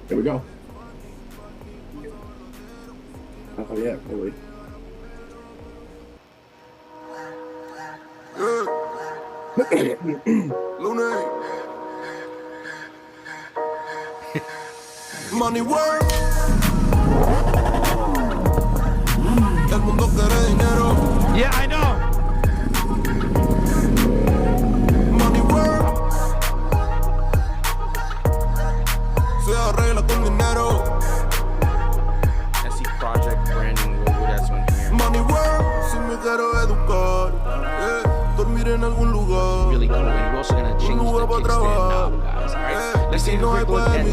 Here we go. Oh yeah, really. Money work. El mundo quiere dinero. Yeah, I know. Money work. Se arregla con dinero. SE Project branding logo, that's one here. Money work. Si me quiero educar, dormir en algún lugar. Really cool. And we're also gonna change the kickstand now, guys. Alright, let's take a quick look at the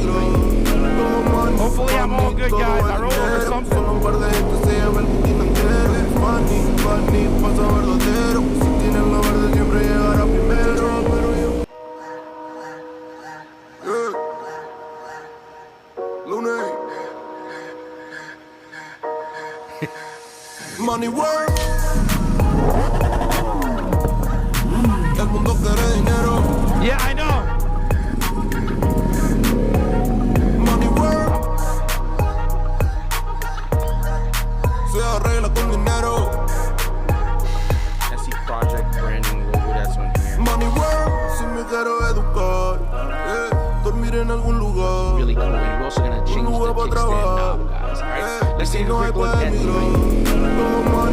hopefully I'm all good, guys. I roll over something. Un par de gente se llama el putín entero. Money, pasa verdadero. Si tienes la verde siempre llegará primero. Pero yo Lunes. Money work. El mundo quiere dinero. Yeah, I know. Money work. Se arregla con dinero. SE Project branding logo, that's one here. Money work. Si me quiero educar, dormir en algún lugar. Really cool. And we're also gonna change the kickstand now, guys. Alright, let's take a quick look at the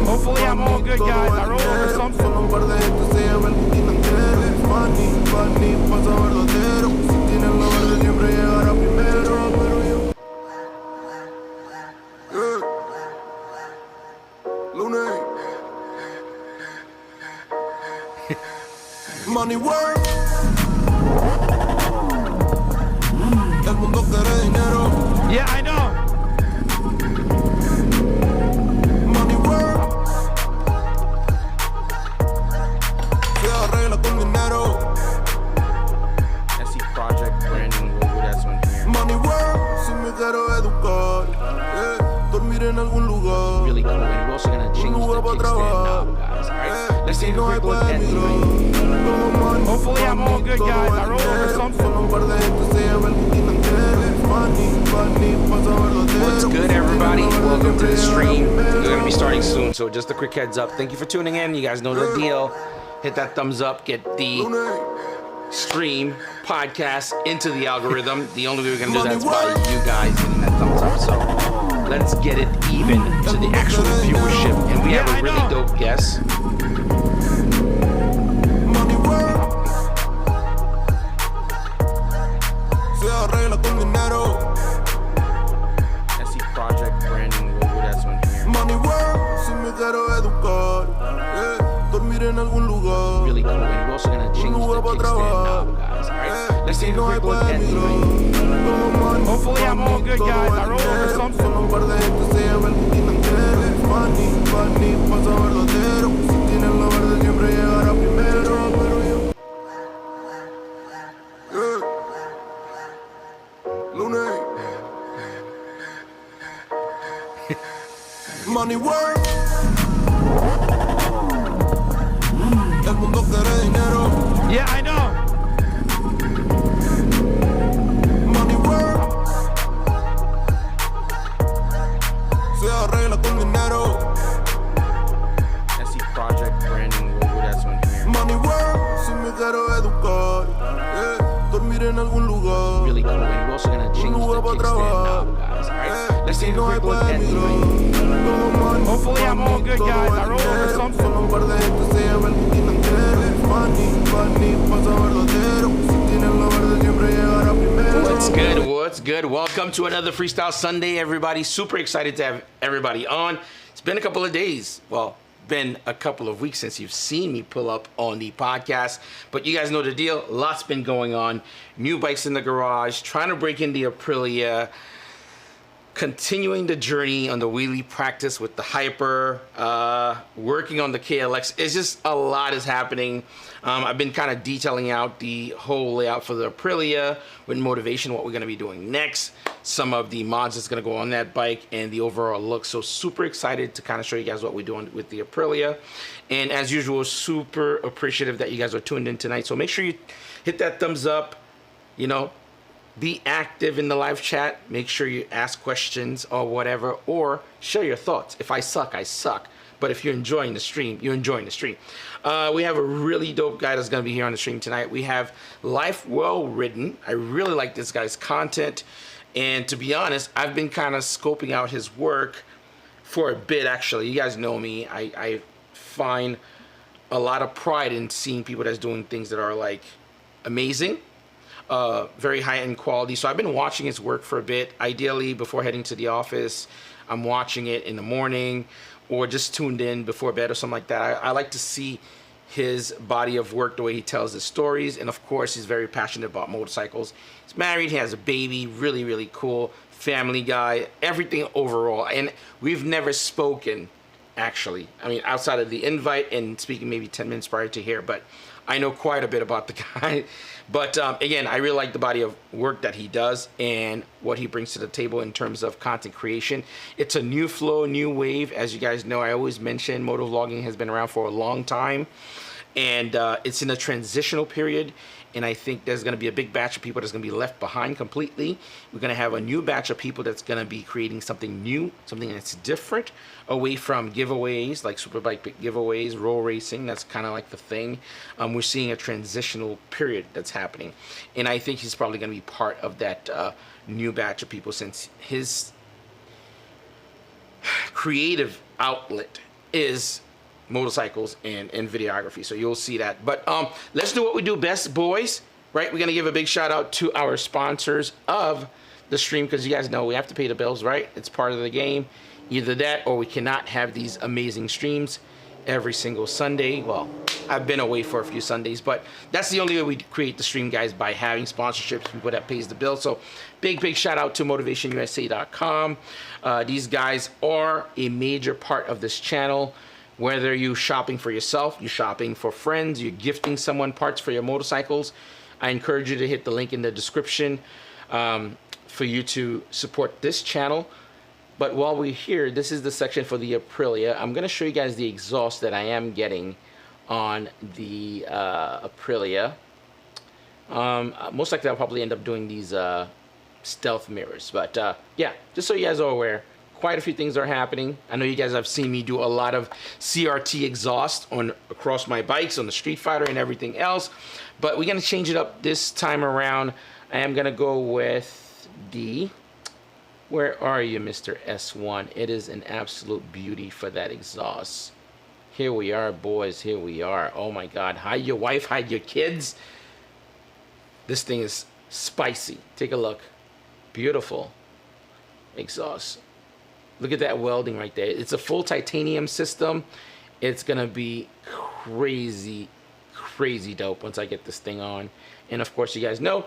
hopefully I'm all good, guys. I roll over something. Un par de gente se llama el putín entero. Money, pasa verdadero. Si tienes la verde siempre llegará primero. Pero yo Lunes. Money work. El mundo quiere dinero. Yeah, I know. Money work. Se arregla con dinero. SE Project branding logo, that's one here. Money work. Si me quiero educar, dormir en algún lugar. Really cool. And we're also gonna change the kickstand now, guys. Alright, let's take a quick look at the hopefully I'm all good, guys. I roll over something. Un par de gente se llama el putín entero. Money, pasa verdadero. What's good, everybody? Welcome to the stream. We're going to be starting soon, so just a quick heads up. Thank you for tuning in. You guys know the deal. Hit that thumbs up. Get the stream podcast into the algorithm. The only way we're going to do that is by you guys hitting that thumbs up. So let's get it even to the actual viewership. And we have a really dope guest. Money work. Se arregla con dinero. SE Project branding logo, that's one here. Money work. Si me quiero educar, dormir en algún lugar. Really cool. And we're also gonna change the kickstand now, guys. Alright, let's take a quick look at the hopefully I'm all good, guys. I roll over something. Un par de gente se llama el putín entero. Money, pasa verdadero. Si tienes la verde siempre llegará primero. Pero yo Lunes. Money work. El mundo quiere dinero. Yeah, I know. Money work. Se arregla con dinero. SE Project branding logo, that's one here. Money work. Si me quiero educar, dormir en algún lugar. Really cool. And we're also gonna change the kickstand now, guys. Alright, let's take a quick look at the hopefully I'm all good, guys. I roll over something. Un par de gente se llama el putín entero. Money, pasa verdadero. Si tienes la verde siempre llegará primero. What's good? What's good? Welcome to another Freestyle Sunday, everybody. Super excited to have everybody on. It's been a couple of days. Well, been a couple of weeks since you've seen me pull up on the podcast, but you guys know the deal. Lots been going on. New bikes in the garage, trying to break in the Aprilia, continuing the journey on the wheelie practice with the Hyper, working on the KLX. It's just a lot is happening. I've been kind of detailing out the whole layout for the Aprilia with motivation, what we're going to be doing next, some of the mods that's going to go on that bike, and the overall look. So super excited to kind of show you guys what we're doing with the Aprilia. And as usual, super appreciative that you guys are tuned in tonight. So make sure you hit that thumbs up, you know, Be active in the live chat. Make sure you ask questions or whatever, or share your thoughts. If I suck, I suck. But if you're enjoying the stream, you're enjoying the stream. We have a really dope guy that's going to be here on the stream tonight. We have Life Well Ridden. I really like this guy's content. And to be honest, I've been kind of scoping out his work for a bit, actually. You guys know me. I find a lot of pride in seeing people that's doing things that are like amazing, very high-end quality. So I've been watching his work for a bit. Ideally, before heading to the office, I'm watching it in the morning or just tuned in before bed or something like that. I like to see his body of work, the way he tells his stories. And of course, he's very passionate about motorcycles. He's married, he has a baby, really, really cool, family guy, everything overall. And we've never spoken, actually. I mean, outside of the invite and speaking maybe 10 minutes prior to here, but I know quite a bit about the guy. But again, I really like the body of work that he does and what he brings to the table in terms of content creation. It's a new flow, new wave. As you guys know, I always mention moto vlogging has been around for a long time, and it's in a transitional period. And I think there's going to be a big batch of people that's going to be left behind completely. We're going to have a new batch of people that's going to be creating something new, something that's different, away from giveaways, like Superbike Pick giveaways, roll racing. That's kind of like the thing. We're seeing a transitional period that's happening. And I think he's probably going to be part of that new batch of people, since his creative outlet is motorcycles and videography. So you'll see that. But let's do what we do best, boys. Right? We're gonna give a big shout out to our sponsors of the stream, because you guys know we have to pay the bills, right? It's part of the game. Either that or we cannot have these amazing streams every single Sunday. Well, I've been away for a few Sundays, but that's the only way we create the stream, guys, by having sponsorships, people that pays the bill. So big shout out to motivationusa.com. These guys are a major part of this channel. Whether you're shopping for yourself, you're shopping for friends, you're gifting someone parts for your motorcycles, I encourage you to hit the link in the description for you to support this channel. But while we're here, this is the section for the Aprilia. I'm going to show you guys the exhaust that I am getting on the Aprilia. Most likely I'll probably end up doing these stealth mirrors. But yeah, just so you guys are aware, quite a few things are happening. I know you guys have seen me do a lot of CRT exhaust across my bikes, on the Street Fighter and everything else. But we're going to change it up this time around. I am going to go with the... Where are you, Mr. S1? It is an absolute beauty for that exhaust. Here we are, boys. Here we are. Oh, my God. Hide your wife. Hide your kids. This thing is spicy. Take a look. Beautiful exhaust. Look at that welding right there. It's a full titanium system. It's going to be crazy, crazy dope once I get this thing on. And, of course, you guys know,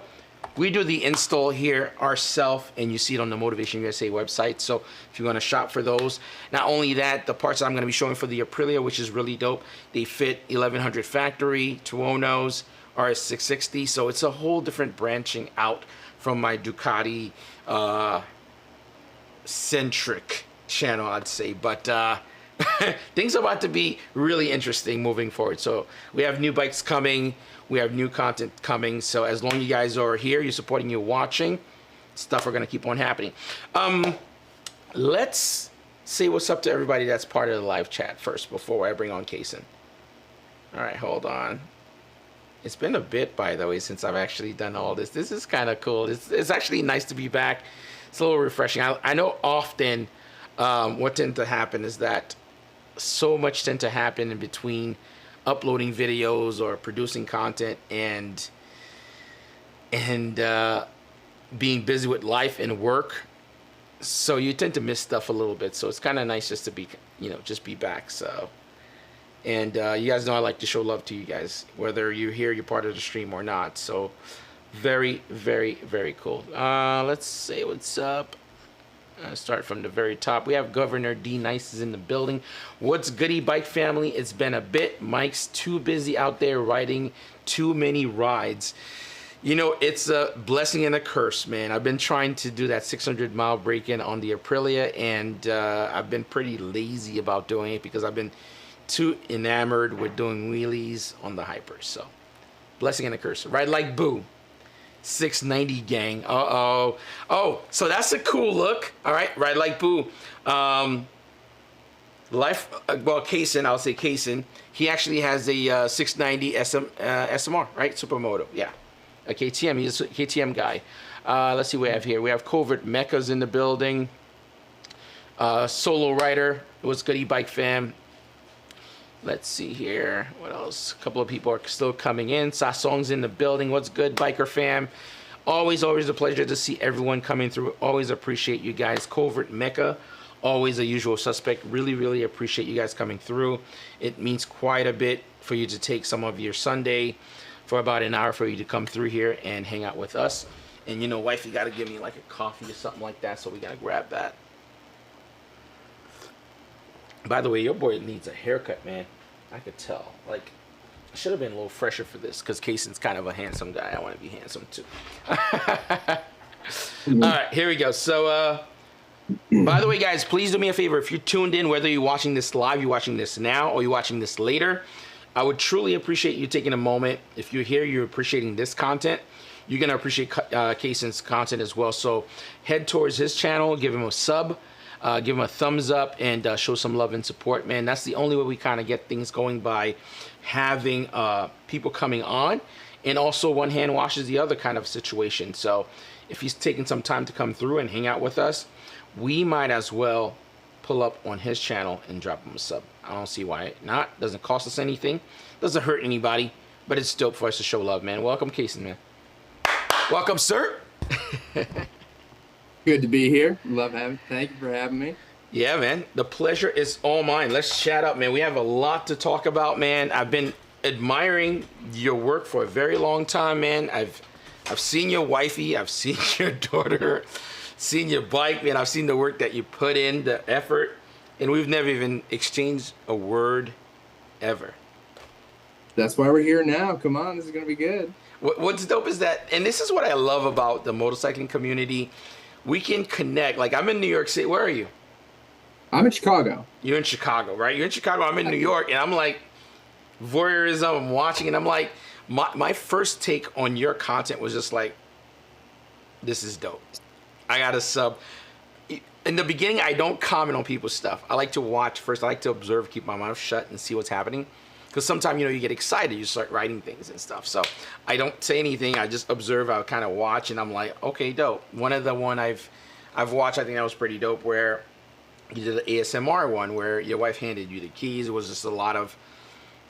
we do the install here ourselves, and you see it on the Motivation USA website. So if you want to shop for those. Not only that, the parts that I'm going to be showing for the Aprilia, which is really dope, they fit 1100 factory, Tuonos, RS660. So it's a whole different branching out from my Ducati centric channel, I'd say. But things are about to be really interesting moving forward. So we have new bikes coming, we have new content coming. So as long as you guys are here, you're supporting, you're watching, stuff are going to keep on happening. Let's say what's up to everybody that's part of the live chat first before I bring on Kason. All right, hold on. It's been a bit, by the way, since I've actually done all this. This is kind of cool. It's actually nice to be back. It's a little refreshing. I know often what tends to happen is that so much tends to happen in between uploading videos or producing content and being busy with life and work. So you tend to miss stuff a little bit. So it's kind of nice just to be, just be back. So, and you guys know I like to show love to you guys, whether you're here, you're part of the stream or not. So very, very, very cool. Let's say what's up. Start from the very top. We have Governor D Nice is in the building. What's goody, bike family? It's been a bit. Mike's too busy out there riding too many rides. It's a blessing and a curse, man. I've been trying to do that 600-mile break-in on the Aprilia, and I've been pretty lazy about doing it because I've been too enamored with doing wheelies on the Hypers. So, blessing and a curse. Ride like Boo. 690 gang. Uh-oh. Oh, so that's a cool look. All right, right like Boo. Kaysen, I'll say Kaysen. He actually has a 690 SMR, right? Supermoto, yeah. A KTM, he's a KTM guy. Let's see what we have here. We have Covert Mechas in the building. Solo Rider, what's good, e-bike fam? Let's see here. What else? A couple of people are still coming in. Sasong's in the building. What's good, biker fam? Always a pleasure to see everyone coming through. Always appreciate you guys. Covert Mecha, always a usual suspect. Really appreciate you guys coming through. It means quite a bit for you to take some of your Sunday for about an hour for you to come through here and hang out with us. And you know, wifey got to give me like a coffee or something like that, so we got to grab that. By the way, your boy needs a haircut, man. I could tell. Like, I should have been a little fresher for this because Kaysen's kind of a handsome guy. I want to be handsome too. All right, here we go. So, by the way, guys, please do me a favor. If you're tuned in, whether you're watching this live, you're watching this now, or you're watching this later, I would truly appreciate you taking a moment. If you're here, you're appreciating this content, you're going to appreciate Kaysen's content as well. So head towards his channel, give him a sub. Give him a thumbs up and show some love and support, man. That's the only way we kind of get things going, by having people coming on, and also one hand washes the other kind of situation. So if he's taking some time to come through and hang out with us, we might as well pull up on his channel and drop him a sub. I don't see why not. Doesn't cost us anything, doesn't hurt anybody, but it's dope for us to show love, man. Welcome, Kaysen, man. Welcome, sir. Good to be here. Thank you for having me. Yeah, man. The pleasure is all mine. Let's chat up, man. We have a lot to talk about, man. I've been admiring your work for a very long time, man. I've seen your wifey. I've seen your daughter. Seen your bike, man. I've seen the work that you put in, the effort, and we've never even exchanged a word ever. That's why we're here now. Come on, this is gonna be good. What's dope is that, and this is what I love about the motorcycling community. We can connect. Like, I'm in New York City. Where are you? I'm in Chicago. You're in Chicago, right? You're in Chicago. I'm in New York, and I'm like, voyeurism. I'm watching, and I'm like, my first take on your content was just like, this is dope. I got a sub. In the beginning, I don't comment on people's stuff. I like to watch first. I like to observe, keep my mouth shut, and see what's happening. Because sometimes, you know, you get excited, you start writing things and stuff. So I don't say anything. I just observe. I kind of watch, and I'm like, okay, dope. One I've watched, I think that was pretty dope, where you did the ASMR one, where your wife handed you the keys. It was just a lot of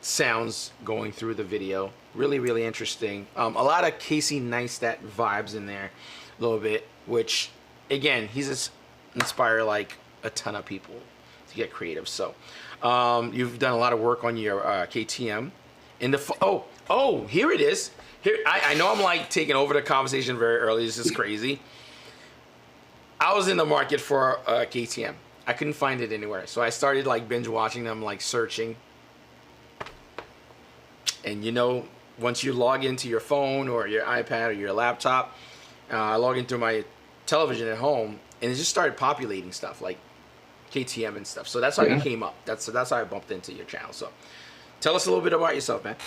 sounds going through the video. Really interesting. A lot of Casey Neistat vibes in there, a little bit. Which, again, he's just inspired like a ton of people to get creative. So. You've done a lot of work on your KTM. In the here it is. Here I know I'm like taking over the conversation very early. This is crazy. I was in the market for a KTM. I couldn't find it anywhere, so I started like binge watching them, like searching. And you know, once you log into your phone or your iPad or your laptop, I log into my television at home, and it just started populating stuff like KTM and stuff. So that's how you came up. That's how I bumped into your channel. So tell us a little bit about yourself, man.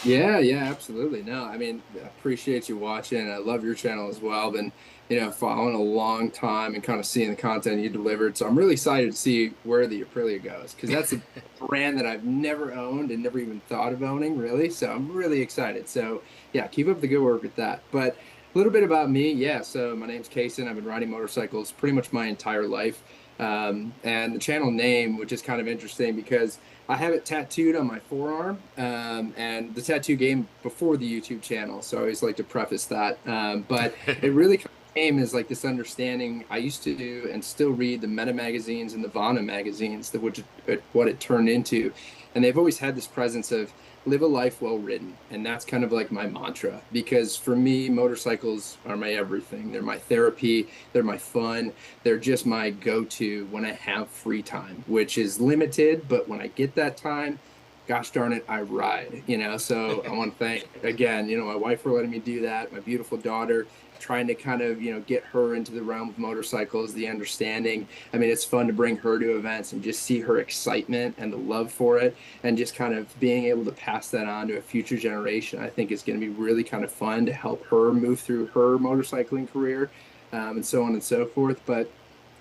Yeah, absolutely. No, I mean, I appreciate you watching. I love your channel as well. Been, you know, following a long time and kind of seeing the content you delivered. So I'm really excited to see where the Aprilia goes, because that's a brand that I've never owned and never even thought of owning, really. So I'm really excited. So yeah, keep up the good work with that. But a little bit about me. Yeah, so my name's Kaysen. I've been riding motorcycles pretty much my entire life. And the channel name, which is kind of interesting because I have it tattooed on my forearm, and the tattoo came before the YouTube channel, so I always like to preface that. But it really came as like this understanding. I used to do and still read the Meta magazines and the Vana magazines, which what it turned into, and they've always had this presence of live a life well ridden, and that's kind of like my mantra, because for me, motorcycles are my everything. They're my therapy, they're my fun, they're just my go-to when I have free time, which is limited, but when I get that time, gosh darn it, I ride, you know. So I want to thank again, you know, my wife for letting me do that, my beautiful daughter, trying to kind of, get her into the realm of motorcycles, the understanding. I mean, it's fun to bring her to events and just see her excitement and the love for it, and just kind of being able to pass that on to a future generation. I think is going to be really kind of fun to help her move through her motorcycling career, and so on and so forth. But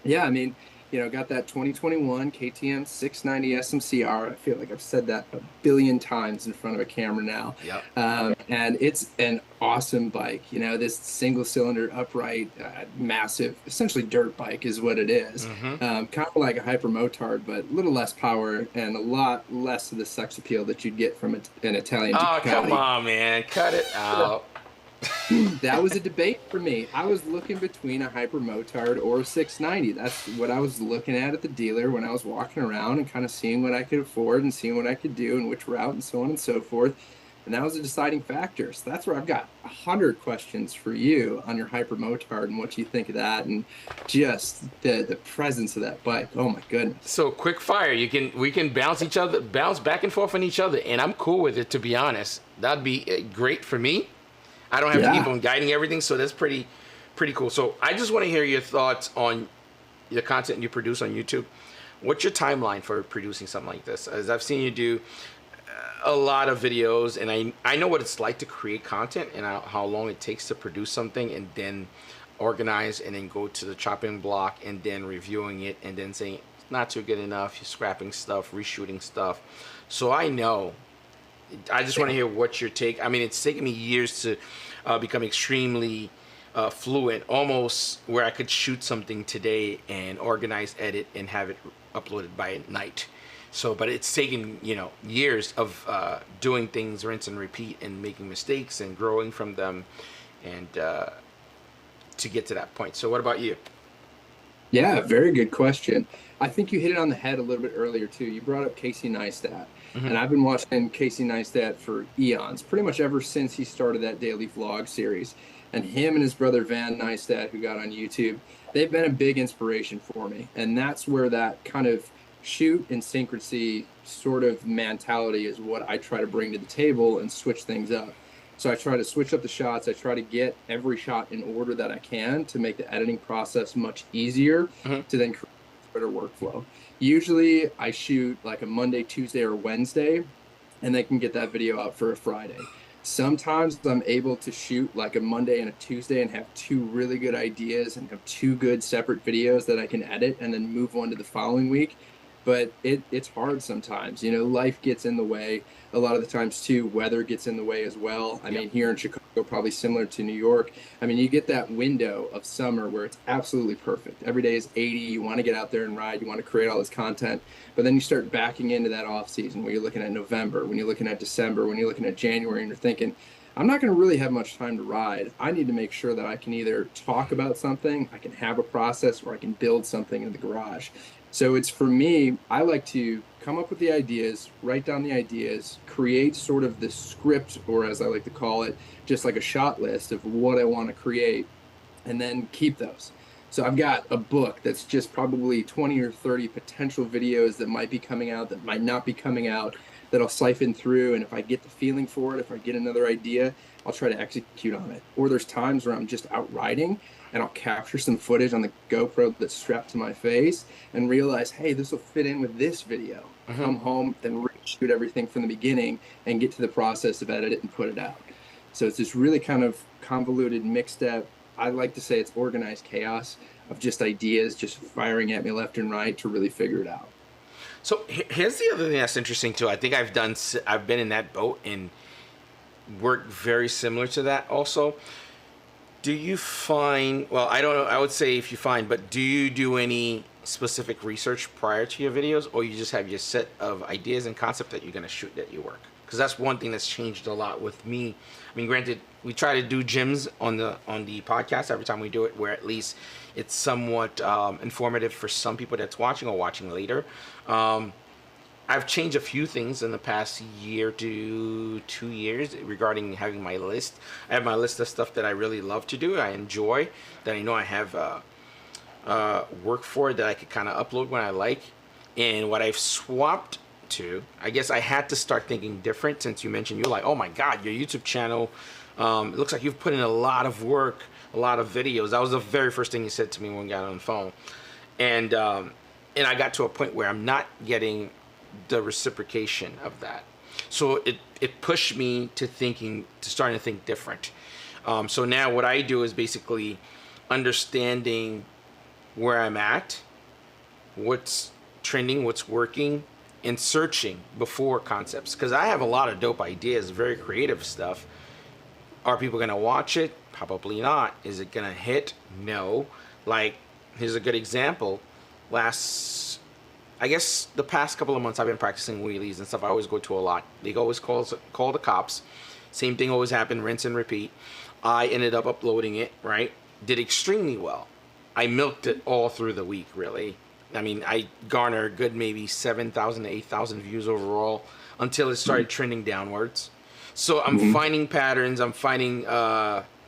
yeah, I mean, got that 2021 KTM 690 SMCR. I feel like I've said that a billion times in front of a camera now. Yep. And it's an awesome bike. This single cylinder upright, massive, essentially dirt bike is what it is. Kind of like a hyper motard, but a little less power and a lot less of the sex appeal that you'd get from an Italian Ducati. Oh, come on, man. Cut it out. That was a debate for me. I was looking between a hyper motard or a 690. That's what I was looking at the dealer when I was walking around and kind of seeing what I could afford and seeing what I could do and which route and so on and so forth. And that was a deciding factor. So that's where I've got 100 questions for you on your hyper motard and what you think of that, and just the presence of that bike. Oh my goodness. So quick fire. We can bounce back and forth on each other, and I'm cool with it, to be honest. That'd be great for me. I don't have to keep on guiding everything, so that's pretty cool. So I just want to hear your thoughts on the content you produce on YouTube. What's your timeline for producing something like this? As I've seen you do a lot of videos, and I know what it's like to create content and how long it takes to produce something and then organize and then go to the chopping block and then reviewing it and then saying it's not too good enough, you're scrapping stuff, reshooting stuff. So I know. I just want to hear what's your take. I mean, it's taken me years to become extremely fluent, almost where I could shoot something today and organize, edit, and have it uploaded by night. So, but it's taken, years of doing things, rinse and repeat, and making mistakes and growing from them, and to get to that point. So what about you? Yeah, very good question. I think you hit it on the head a little bit earlier too. You brought up Casey Neistat. And I've been watching Casey Neistat for eons, pretty much ever since he started that daily vlog series. And him and his brother Van Neistat, who got on YouTube, they've been a big inspiration for me. And that's where that kind of shoot and synchrony sort of mentality is what I try to bring to the table and switch things up. So I try to switch up the shots. I try to get every shot in order that I can to make the editing process much easier to then create a better workflow. Usually I shoot like a Monday, Tuesday, or Wednesday, and they can get that video out for a Friday. Sometimes I'm able to shoot like a Monday and a Tuesday and have two really good ideas and have two good separate videos that I can edit and then move on to the following week. But it's hard sometimes. Life gets in the way. A lot of the times too, weather gets in the way as well. I mean, here in Chicago, probably similar to New York, I mean, you get that window of summer where it's absolutely perfect. Every day is 80. You want to get out there and ride. You want to create all this content. But then you start backing into that off season where you're looking at November, when you're looking at December, when you're looking at January, and you're thinking, I'm not going to really have much time to ride. I need to make sure that I can either talk about something, I can have a process, or I can build something in the garage. So it's, for me, I like to come up with the ideas, write down the ideas, create sort of the script, or as I like to call it, just like a shot list of what I want to create, and then keep those. So I've got a book that's just probably 20 or 30 potential videos that might be coming out, that might not be coming out, that I'll siphon through, and if I get the feeling for it, if I get another idea, I'll try to execute on it. Or there's times where I'm just out riding and I'll capture some footage on the GoPro that's strapped to my face and realize, hey, this will fit in with this video. Come home, then reshoot everything from the beginning and get to the process of edit it and put it out. So it's this really kind of convoluted, mixed up, I like to say it's organized chaos of just ideas just firing at me left and right to really figure it out. So here's the other thing that's interesting too. I think I've been in that boat and worked very similar to that also. Do you find, well, I don't know, I would say if you find, but do you do any specific research prior to your videos, or you just have your set of ideas and concept that you're going to shoot that you work? Because that's one thing that's changed a lot with me. I mean, granted, we try to do gyms on the podcast every time we do it, where at least it's somewhat informative for some people that's watching or watching later. I've changed a few things in the past year to 2 years regarding having my list. I have my list of stuff that I really love to do, I enjoy, that I know I have work for, that I could kind of upload when I like. And what I've swapped to, I guess I had to start thinking different, since you mentioned you're like, oh my God, your YouTube channel, it looks like you've put in a lot of work a lot of videos. That was the very first thing you said to me when we got on the phone. And I got to a point where I'm not getting the reciprocation of that. So it pushed me to starting to think different. So now what I do is basically understanding where I'm at, what's trending, what's working, and searching before concepts. Because I have a lot of dope ideas, very creative stuff. Are people going to watch it? Probably not. Is it going to hit? No. Like, here's a good example. I guess the past couple of months I've been practicing wheelies and stuff. I always go to a lot. They always call the cops. Same thing always happened, rinse and repeat. I ended up uploading it, right? Did extremely well. I milked it all through the week, really. I mean, I garnered a good maybe 7,000 to 8,000 views overall until it started trending downwards. So I'm finding patterns, I'm finding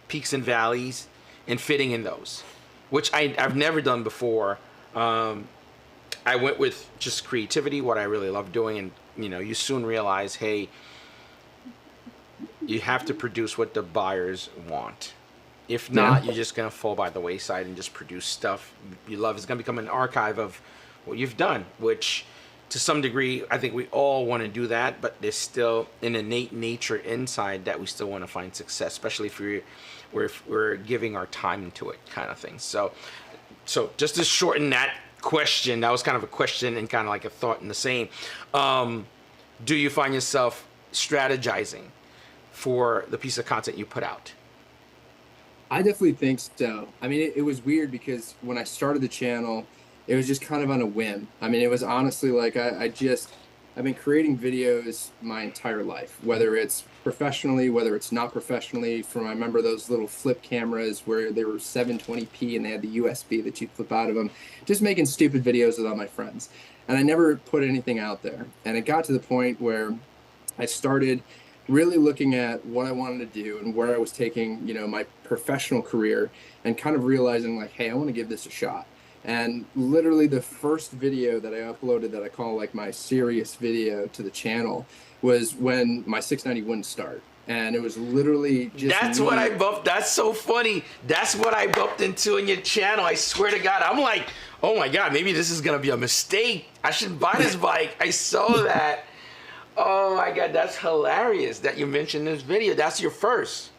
peaks and valleys and fitting in those, which I've never done before. I went with just creativity, what I really love doing, and you soon realize, hey, you have to produce what the buyers want. If not, you're just going to fall by the wayside and just produce stuff you love. It's going to become an archive of what you've done, which to some degree, I think we all want to do that, but there's still an innate nature inside that we still want to find success, especially if we're giving our time into it, kind of thing. So just to shorten that question, that was kind of a question and kind of like a thought in the same. Do you find yourself strategizing for the piece of content you put out? I definitely think so. I mean, it was weird because when I started the channel, it was just kind of on a whim. I mean, it was honestly like I've been creating videos my entire life, whether it's professionally, whether it's not professionally. I remember those little flip cameras where they were 720p and they had the USB that you'd flip out of them, just making stupid videos with all my friends. And I never put anything out there. And it got to the point where I started really looking at what I wanted to do and where I was taking, my professional career, and kind of realizing like, hey, I want to give this a shot. And literally the first video that I uploaded that I call like my serious video to the channel was when my 690 wouldn't start. And it was literally just what I bumped. That's so funny. That's what I bumped into in your channel. I swear to God. I'm like, oh my God, maybe this is going to be a mistake. I should buy this bike. I saw that. Oh my God, that's hilarious that you mentioned this video. That's your first.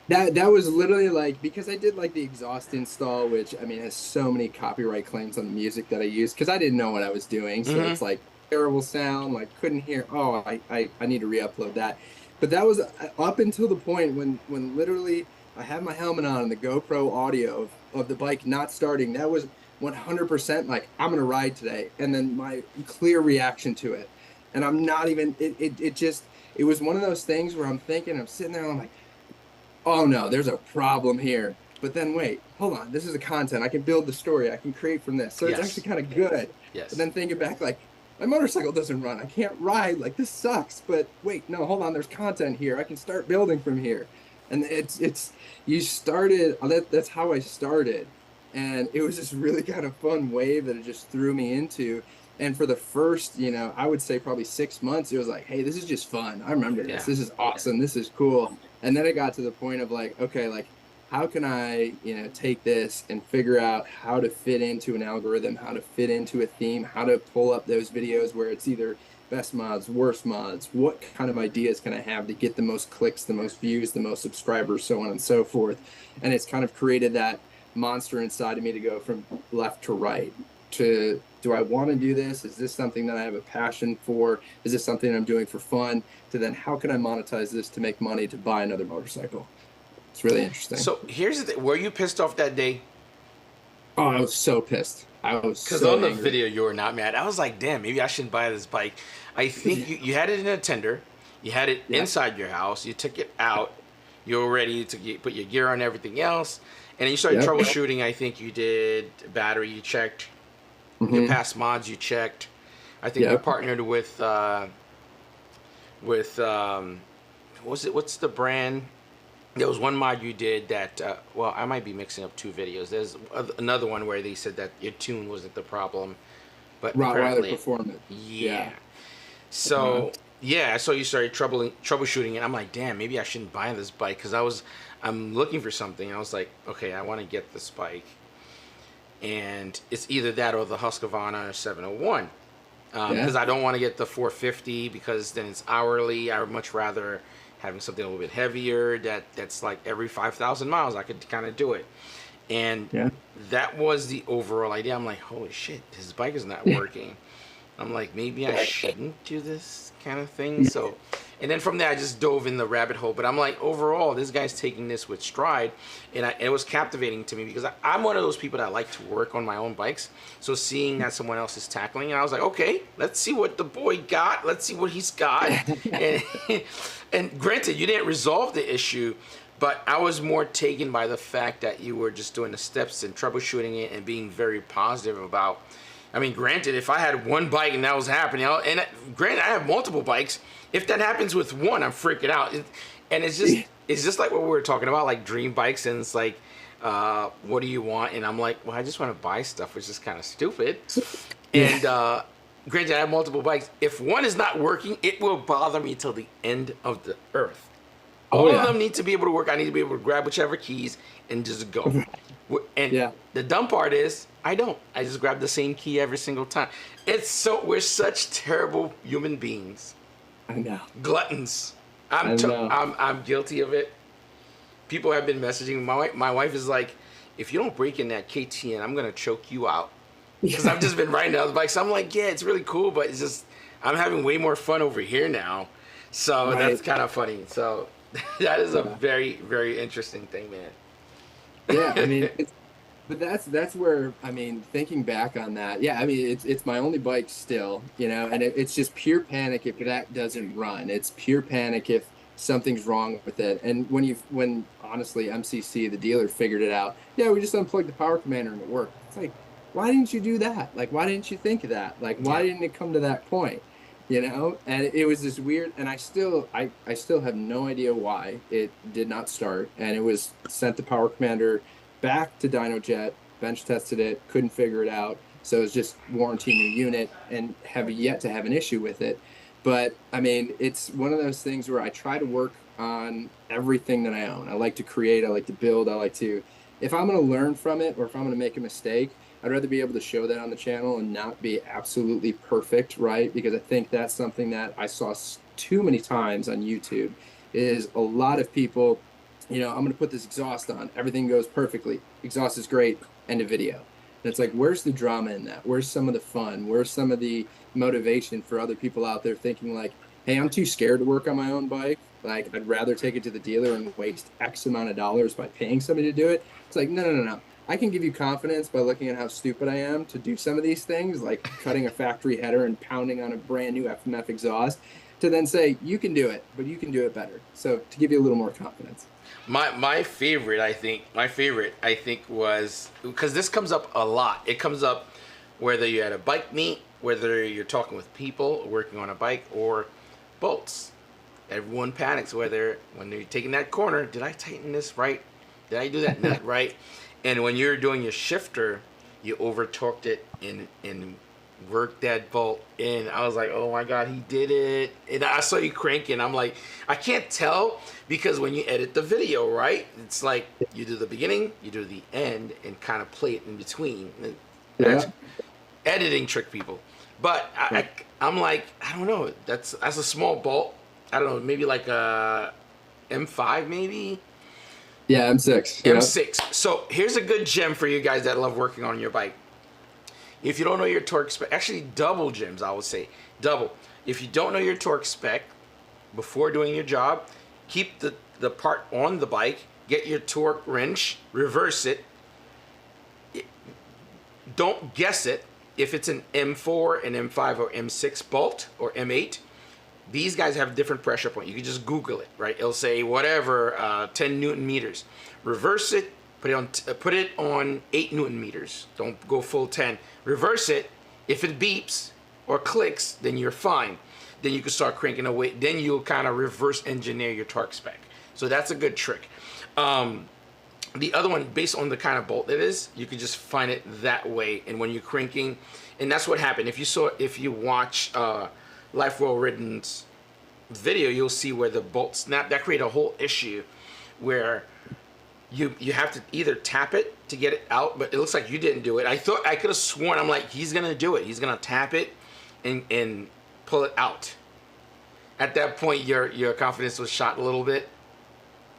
That was literally like, because I did like the exhaust install, which I mean has so many copyright claims on the music that I used because I didn't know what I was doing. So it's like terrible sound, like couldn't hear. Oh, I need to re-upload that. But that was up until the point when literally I had my helmet on and the GoPro audio of the bike not starting. That was 100% like, I'm gonna ride today. And then my clear reaction to it. And I'm not even, it was one of those things where I'm sitting there and I'm like, oh no, there's a problem here. But then wait, hold on, this is the content. I can build the story, I can create from this. So it's actually kind of good. Yes. But then thinking back, like, my motorcycle doesn't run. I can't ride, like this sucks. But wait, no, hold on, there's content here. I can start building from here. And that's how I started. And it was this really kind of fun wave that it just threw me into. And for the first, I would say probably 6 months, it was like, hey, this is just fun. I remember this. This is awesome. This is cool. And then it got to the point of like, okay, like, how can I, take this and figure out how to fit into an algorithm, how to fit into a theme, how to pull up those videos where it's either best mods, worst mods, what kind of ideas can I have to get the most clicks, the most views, the most subscribers, so on and so forth. And it's kind of created that monster inside of me to go from left to right to, do I want to do this? Is this something that I have a passion for? Is this something I'm doing for fun? To then, how can I monetize this to make money to buy another motorcycle? It's really interesting. So here's the thing. Were you pissed off that day? Oh, I was so pissed. I was Because so on the angry. video, you were not mad. I was like, damn, maybe I shouldn't buy this bike. I think you had it in a tender. You had it inside your house. You took it out. You were ready to put your gear on and everything else. And then you started troubleshooting. I think you did battery, you checked. Your past mods, you checked. I think you partnered with what's the brand? There was one mod you did that, well, I might be mixing up two videos. There's another one where they said that your tune wasn't the problem, but Rottweiler apparently, Performance. yeah. So Yeah, I saw you started troubleshooting it. I'm like, damn, maybe I shouldn't buy this bike because I'm looking for something. And I was like, okay, I want to get this bike, and it's either that or the Husqvarna 701. Because I don't want to get the 450 because then it's hourly. I would much rather having something a little bit heavier that's like every 5,000 miles I could kind of do it. And that was the overall idea. I'm like, holy shit, this bike is not working. I'm like, maybe I shouldn't do this kind of thing. So, and then from there, I just dove in the rabbit hole. But I'm like, overall, this guy's taking this with stride. And it was captivating to me because I'm one of those people that like to work on my own bikes. So seeing that someone else is tackling, and I was like, okay, let's see what the boy got. Let's see what he's got. And granted, you didn't resolve the issue, but I was more taken by the fact that you were just doing the steps and troubleshooting it and being very positive about. I mean, granted, if I had one bike and that was happening, and granted, I have multiple bikes. If that happens with one, I'm freaking out. And it's just like what we were talking about, like dream bikes, and it's like, what do you want? And I'm like, well, I just want to buy stuff, which is kind of stupid. And granted, I have multiple bikes. If one is not working, it will bother me till the end of the earth. All of them need to be able to work. I need to be able to grab whichever keys and just go. And the dumb part is, I don't. I just grab the same key every single time. We're such terrible human beings. I know. Gluttons. I'm guilty of it. People have been messaging. My wife is like, if you don't break in that KTN, I'm gonna choke you out. Because I've just been riding other bikes. I'm like, yeah, it's really cool, but it's just I'm having way more fun over here now. So that's kind of funny. So that is a very, very interesting thing, man. Yeah, I mean, but that's where, I mean, thinking back on that, I mean, it's my only bike still, and it's just pure panic if that doesn't run. It's pure panic if something's wrong with it. And when honestly MCC, the dealer, figured it out, we just unplugged the power commander and it worked. It's like, why didn't you do that? Like, why didn't you think of that? Like, why didn't it come to that point? And it was this weird, and I still have no idea why it did not start. And it was sent the power commander back to DynoJet, bench tested it, couldn't figure it out. So it's just warranty new unit and have yet to have an issue with it. But I mean, it's one of those things where I try to work on everything that I own. I like to create, I like to build, if I'm going to learn from it or if I'm going to make a mistake, I'd rather be able to show that on the channel and not be absolutely perfect, right? Because I think that's something that I saw too many times on YouTube is a lot of people, I'm going to put this exhaust on. Everything goes perfectly. Exhaust is great. End of video. And it's like, where's the drama in that? Where's some of the fun? Where's some of the motivation for other people out there thinking like, hey, I'm too scared to work on my own bike. Like, I'd rather take it to the dealer and waste X amount of dollars by paying somebody to do it. It's like, no. I can give you confidence by looking at how stupid I am to do some of these things, like cutting a factory header and pounding on a brand new FMF exhaust, to then say, you can do it, but you can do it better. So to give you a little more confidence. My favorite, I think, was, because this comes up a lot. It comes up whether you're at a bike meet, whether you're talking with people working on a bike, or bolts. Everyone panics when they're taking that corner. Did I tighten this right? Did I do that nut right? And when you're doing your shifter, you over torqued it and worked that bolt in. I was like, oh my God, he did it. And I saw you cranking. I'm like, I can't tell because when you edit the video, right? It's like you do the beginning, you do the end, and kind of play it in between. That's editing trick people. But I'm like, I don't know. That's a small bolt. I don't know, maybe like a M5 maybe? Yeah, M6. M6. So here's a good gem for you guys that love working on your bike. If you don't know your torque spec, actually double gems, I would say. Double. If you don't know your torque spec before doing your job, keep the part on the bike, get your torque wrench, reverse it. Don't guess it. If it's an M4, an M5, or M6 bolt, or M8, these guys have different pressure point. You can just Google it, right? It'll say whatever, 10 Newton meters. Reverse it, put it on 8 Newton meters. Don't go full 10. Reverse it. If it beeps or clicks, then you're fine. Then you can start cranking away. Then you'll kind of reverse engineer your torque spec. So that's a good trick. The other one, based on the kind of bolt it is, you can just find it that way. And when you're cranking, and that's what happened. If you watch Life Well Ridden's video, you'll see where the bolt snapped. That created a whole issue where you have to either tap it to get it out, but it looks like you didn't do it. I could have sworn, I'm like, he's gonna do it. He's gonna tap it and pull it out. At that point, your confidence was shot a little bit.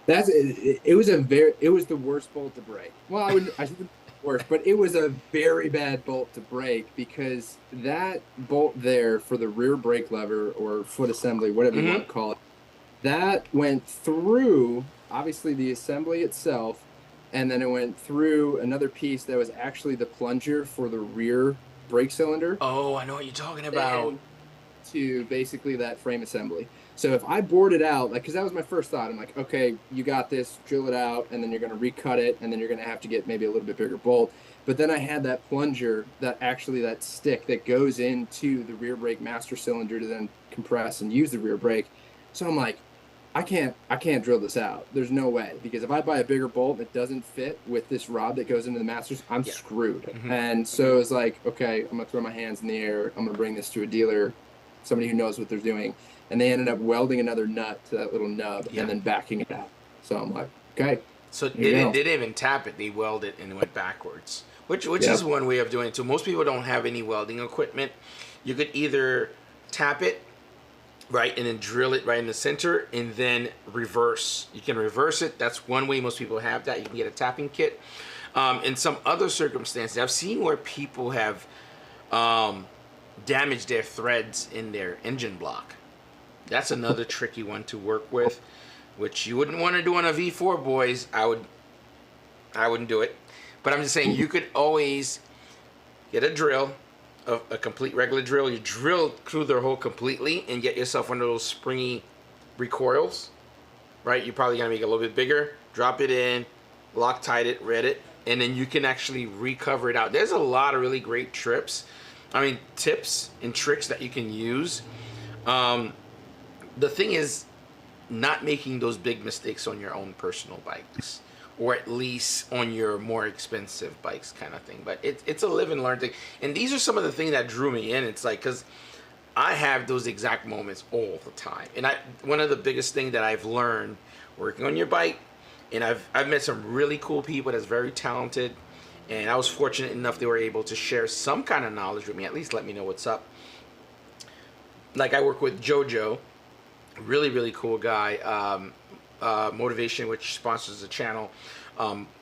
It was the worst bolt to break. Well, I shouldn't worse, but it was a very bad bolt to break, because that bolt there for the rear brake lever or foot assembly, whatever you want to call it, that went through obviously the assembly itself, and then it went through another piece that was actually the plunger for the rear brake cylinder. Oh, I know what you're talking about. To basically that frame assembly. So if I bored it out, like, because that was my first thought, I'm like, okay, you got this, drill it out, and then you're going to recut it, and then you're going to have to get maybe a little bit bigger bolt. But then I had that plunger, that stick that goes into the rear brake master cylinder to then compress and use the rear brake. So I'm like, I can't drill this out. There's no way, because if I buy a bigger bolt that doesn't fit with this rod that goes into the masters, I'm screwed. And so it's like, okay, I'm gonna throw my hands in the air. I'm gonna bring this to a dealer, somebody who knows what they're doing. And they ended up welding another nut to that little nub and then backing it out. So I'm like, okay. So they didn't even tap it. They welded it and went backwards, which is one way of doing it too. Most people don't have any welding equipment. You could either tap it, right, and then drill it right in the center, and then reverse. You can reverse it. That's one way most people have that. You can get a tapping kit. In some other circumstances, I've seen where people have damaged their threads in their engine block. That's another tricky one to work with, which you wouldn't want to do on a V4, boys. I wouldn't do it. But I'm just saying, you could always get a drill, a complete regular drill. You drill through the hole completely and get yourself one of those springy recoils, right? You're probably going to make it a little bit bigger. Drop it in, Loctite it, red it, and then you can actually recover it out. There's a lot of really great tips and tricks that you can use. The thing is not making those big mistakes on your own personal bikes, or at least on your more expensive bikes, kind of thing. But it's a live and learn thing. And these are some of the things that drew me in. It's like, because I have those exact moments all the time. And one of the biggest things that I've learned working on your bike, and I've met some really cool people that's very talented, and I was fortunate enough they were able to share some kind of knowledge with me, at least let me know what's up. Like, I work with JoJo, really, really cool guy, Motivation, which sponsors the channel,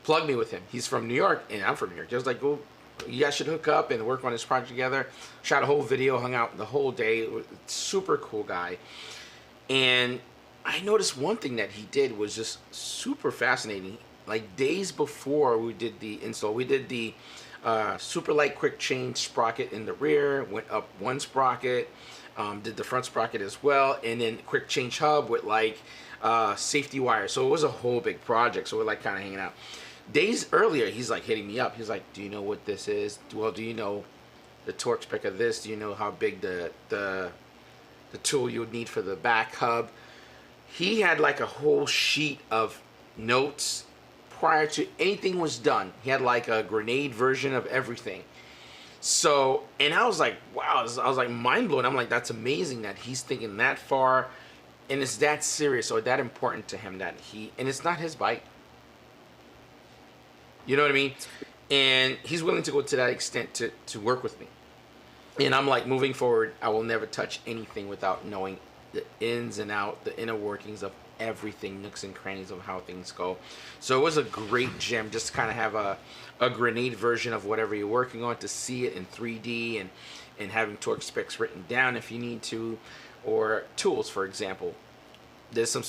plugged me with him. He's from New York, and I'm from New York. Just like, oh, you guys should hook up and work on this project together. Shot a whole video, hung out the whole day. Super cool guy. And I noticed one thing that he did was just super fascinating. Like, days before we did the install, we did the super light quick change sprocket in the rear, went up one sprocket, did the front sprocket as well, and then quick change hub with like safety wire. So it was a whole big project. So we're like kind of hanging out. Days earlier, he's like hitting me up. He's like, do you know what this is? Well, do you know the torque spec of this? Do you know how big the tool you would need for the back hub? He had like a whole sheet of notes prior to anything was done. He had like a grenade version of everything. So, and I was like, wow, I was like mind blown. I'm like, that's amazing that he's thinking that far, and it's that serious or that important to him that and it's not his bike. You know what I mean? And he's willing to go to that extent to work with me. And I'm like, moving forward, I will never touch anything without knowing the ins and out, the inner workings of everything, nooks and crannies of how things go. So it was a great gem just to kind of have a grenade version of whatever you're working on, to see it in 3D and having torque specs written down if you need to, or tools, for example. There's some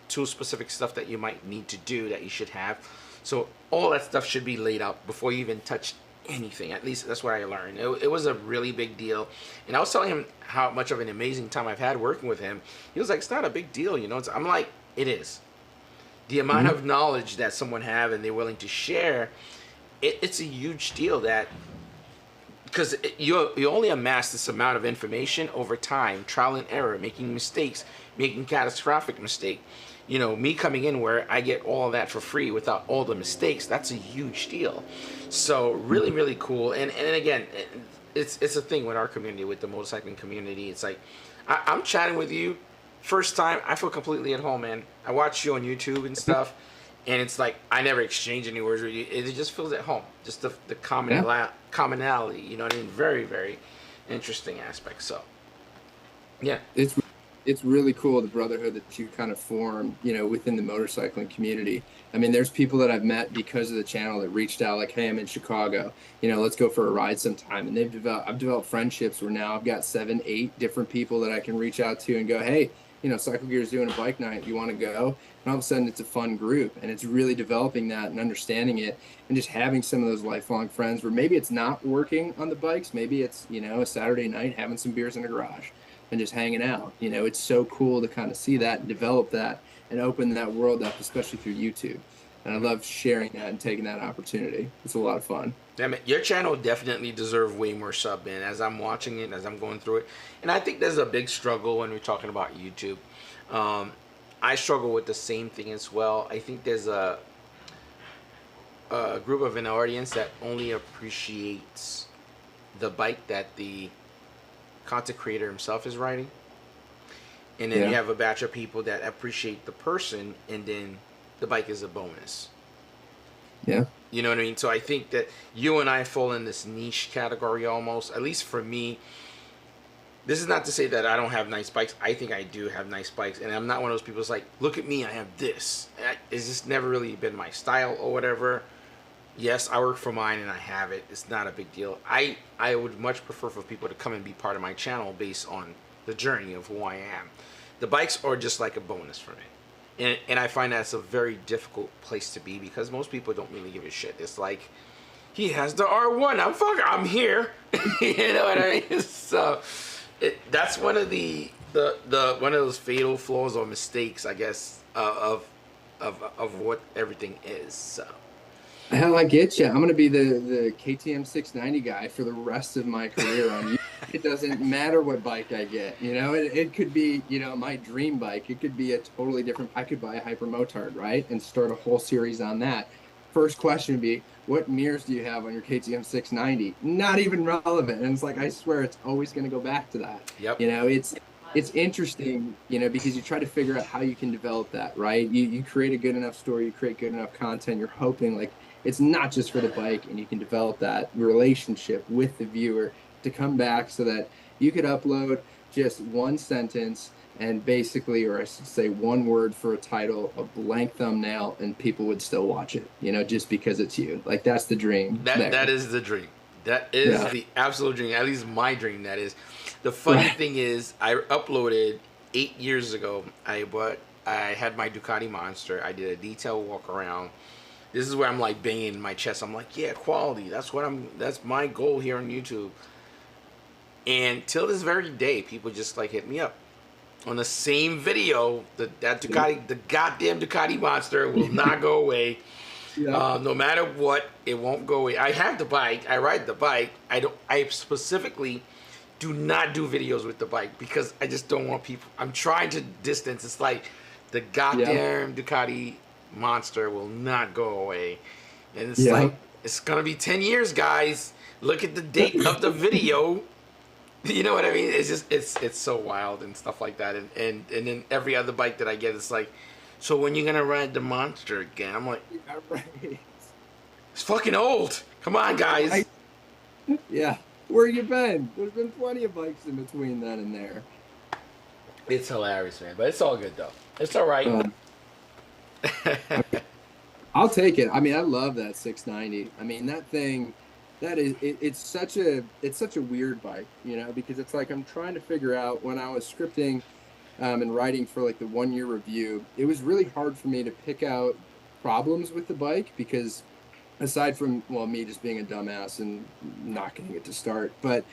tool-specific stuff that you might need to do that you should have. So all that stuff should be laid out before you even touch anything. At least that's what I learned. It was a really big deal. And I was telling him how much of an amazing time I've had working with him. He was like, it's not a big deal, you know. I'm like, it is. The amount of knowledge that someone have and they're willing to share, it's a huge deal. That because you only amass this amount of information over time, trial and error, making mistakes, making catastrophic mistake. You know, me coming in where I get all that for free without all the mistakes, that's a huge deal. So really, really cool. And again, it's a thing with our community, with the motorcycling community. It's like, I'm chatting with you first time, I feel completely at home, man. I watch you on YouTube and stuff, and it's like I never exchange any words with you. It just feels at home. Just the commonality, you know what I mean? Very, very interesting aspect. So, yeah. It's really cool, the brotherhood that you kind of form, you know, within the motorcycling community. I mean, there's people that I've met because of the channel that reached out like, hey, I'm in Chicago, you know, let's go for a ride sometime. And I've developed friendships where now I've got 7, 8 different people that I can reach out to and go, hey, you know, Cycle Gear's doing a bike night, you want to go? And all of a sudden it's a fun group, and it's really developing that and understanding it and just having some of those lifelong friends where maybe it's not working on the bikes. Maybe it's, you know, a Saturday night having some beers in the garage and just hanging out. You know, it's so cool to kind of see that and develop that and open that world up, especially through YouTube. And I love sharing that and taking that opportunity. It's a lot of fun. Yeah, man, your channel definitely deserves way more sub, man, as I'm watching it, as I'm going through it. And I think there's a big struggle when we're talking about YouTube. I struggle with the same thing as well. I think there's a group of an audience that only appreciates the bike that the content creator himself is riding, and then you have a batch of people that appreciate the person, and then the bike is a bonus. You know what I mean? So I think that you and I fall in this niche category almost, at least for me. This is not to say that I don't have nice bikes. I think I do have nice bikes, and I'm not one of those people that's like, look at me, I have this. It's just never really been my style or whatever. Yes, I work for mine and I have it. It's not a big deal. I would much prefer for people to come and be part of my channel based on the journey of who I am. The bikes are just like a bonus for me. And I find that's a very difficult place to be, because most people don't really give a shit. It's like, he has the R1. I'm here. You know what I mean? So that's one of the one of those fatal flaws or mistakes, I guess, of what everything is. So. Hell, I get you. I'm going to be the KTM 690 guy for the rest of my career on YouTube. It doesn't matter what bike I get. You know, it could be, you know, my dream bike. It could be a totally different. I could buy a Hyper Motard, right, and start a whole series on that. First question would be, what mirrors do you have on your KTM 690? Not even relevant. And it's like, I swear it's always going to go back to that. Yep. You know, it's interesting, you know, because you try to figure out how you can develop that, right? You create a good enough story, you create good enough content, you're hoping like it's not just for the bike, and you can develop that relationship with the viewer to come back so that you could upload just one sentence and basically, or I should say one word for a title, a blank thumbnail, and people would still watch it, you know, just because it's you. Like, that's the dream. That is the dream. That is the absolute dream. At least my dream, that is. The funny thing is, I uploaded 8 years ago. I had my Ducati Monster. I did a detail walk around. This is where I'm like banging my chest. I'm like, yeah, quality. That's my goal here on YouTube. And till this very day, people just like hit me up on the same video. That Ducati, the goddamn Ducati Monster will not go away. No matter what, it won't go away. I have the bike. I ride the bike. I specifically do not do videos with the bike because I just don't want people. I'm trying to distance. It's like the goddamn Ducati Monster will not go away, and it's like, it's gonna be 10 years, guys. Look at the date of the video. You know what I mean? It's just it's so wild and stuff like that. And then every other bike that I get, it's like, so when you gonna ride the Monster again? I'm like, it's fucking old. Come on, guys. Where you been? There's been plenty of bikes in between then and there. It's hilarious, man, but it's all good though. It's all right. I'll take it. I mean, I love that 690. I mean, that thing, it's such a weird bike, you know, because it's like I'm trying to figure out, when I was scripting and writing for like the 1 year review, it was really hard for me to pick out problems with the bike, because aside from, well, me just being a dumbass and not getting it to start, but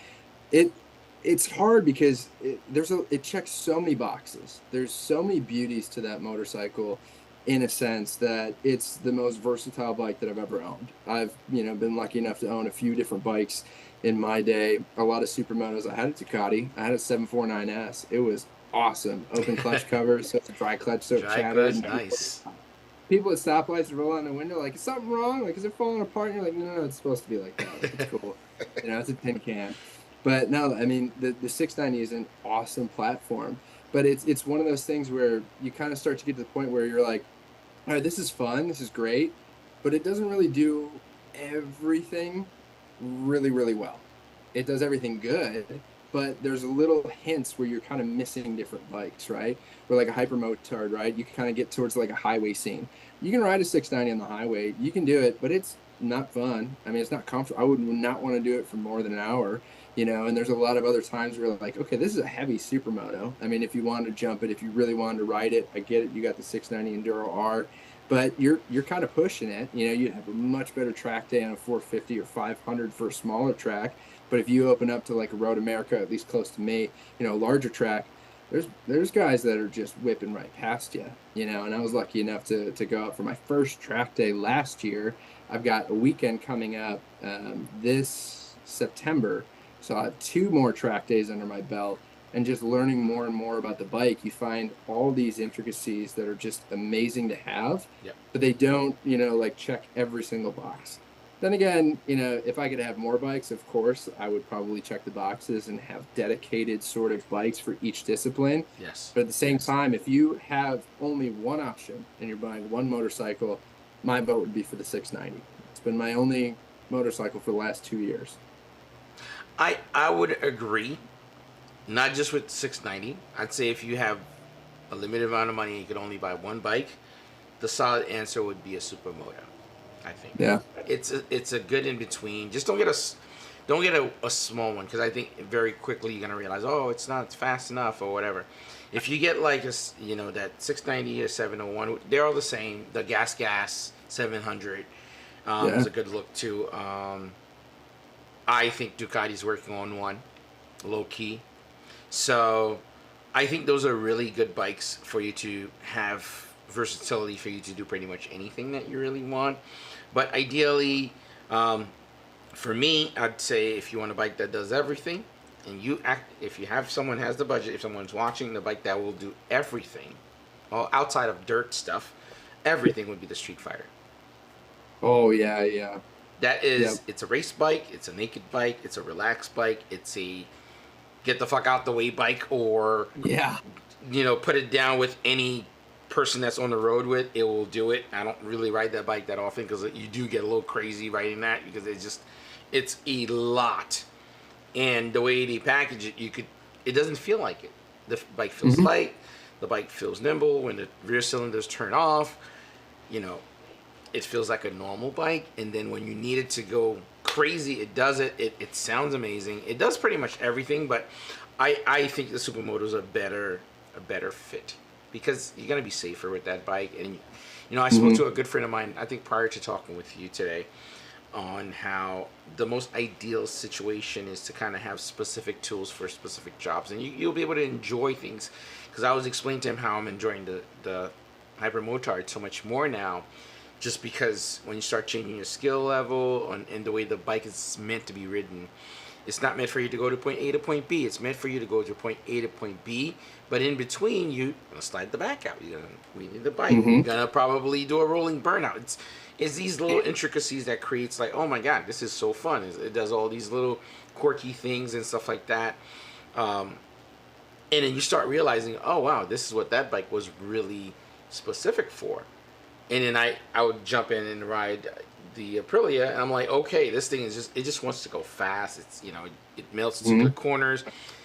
it's hard because it checks so many boxes. There's so many beauties to that motorcycle, in a sense that it's the most versatile bike that I've ever owned. I've, you know, been lucky enough to own a few different bikes in my day, a lot of supermotos. I had a Ducati, I had a 749S. It was awesome. Open clutch covers, so it's a dry clutch, so it chattered. Nice. People at stoplights roll on the window like, is something wrong? Like, is it falling apart? And you're like, no, it's supposed to be like that. Like, it's cool. You know, it's a tin can. But no, I mean, the 690 is an awesome platform. but it's one of those things where you kind of start to get to the point where you're like, all right, this is fun, this is great, but it doesn't really do everything really, really well. It does everything good, but there's a little hints where you're kind of missing different bikes, right? Where like a hypermotard, right? You can kind of get towards like a highway scene. You can ride a 690 on the highway, you can do it, but it's not fun. I mean, it's not comfortable. I would not want to do it for more than an hour, and there's a lot of other times where like, okay, this is a heavy supermoto. I mean, if you wanted to jump it, if you really wanted to ride it, I get it. You got the 690 Enduro R, but you're kind of pushing it. You'd have a much better track day on a 450 or 500 for a smaller track. But if you open up to like a Road America, at least close to me, a larger track, there's guys that are just whipping right past you, and I was lucky enough to go out for my first track day last year. I've got a weekend coming up this September, so I have 2 more track days under my belt, and just learning more and more about the bike, you find all these intricacies that are just amazing to have, Yep. but they don't, like check every single box. Then again, if I could have more bikes, of course, I would probably check the boxes and have dedicated sort of bikes for each discipline. Yes. But at the same time, if you have only one option and you're buying one motorcycle, my vote would be for the 690. It's been my only motorcycle for the last 2 years. I would agree, not just with 690. I'd say if you have a limited amount of money, you could only buy one bike, the solid answer would be a supermoto. I think. Yeah. It's a good in between. Just don't get a small one, because I think very quickly you're gonna realize, oh, it's not fast enough or whatever. If you get like that 690 or 701, they're all the same. The gas 700 is a good look too. I think Ducati's working on one, low key. So I think those are really good bikes for you to have versatility, for you to do pretty much anything that you really want. But ideally, for me, I'd say if you want a bike that does everything, and if someone has the budget, if someone's watching, the bike that will do everything, well, outside of dirt stuff, everything would be the Street Fighter. Oh yeah. That is, It's a race bike, it's a naked bike, it's a relaxed bike, it's a get the fuck out the way bike, or put it down with any person that's on the road with, it will do it. I don't really ride that bike that often, because you do get a little crazy riding that, because it's a lot, and the way they package it, it doesn't feel like it. The bike feels light, the bike feels nimble. When the rear cylinders turn off, it feels like a normal bike, and then when you need it to go crazy, it does it. It sounds amazing. It does pretty much everything, but I think the supermotos are a better fit, because you're going to be safer with that bike. And, I spoke to a good friend of mine, I think prior to talking with you today, on how the most ideal situation is to kind of have specific tools for specific jobs. And you'll be able to enjoy things. Because I was explaining to him how I'm enjoying the Hypermotard so much more now, just because when you start changing your skill level and the way the bike is meant to be ridden, it's not meant for you to go to point A to point B. It's meant for you to go to point A to point B. But in between, you're going to slide the back out. You're going to weenie the bike. You're going to probably do a rolling burnout. It's these little intricacies that creates like, oh my God, this is so fun. It does all these little quirky things and stuff like that. And then you start realizing, oh wow, this is what that bike was really specific for. And then I would jump in and ride the Aprilia, and I'm like, okay, this thing is just wants to go fast. It's it melts into the corners.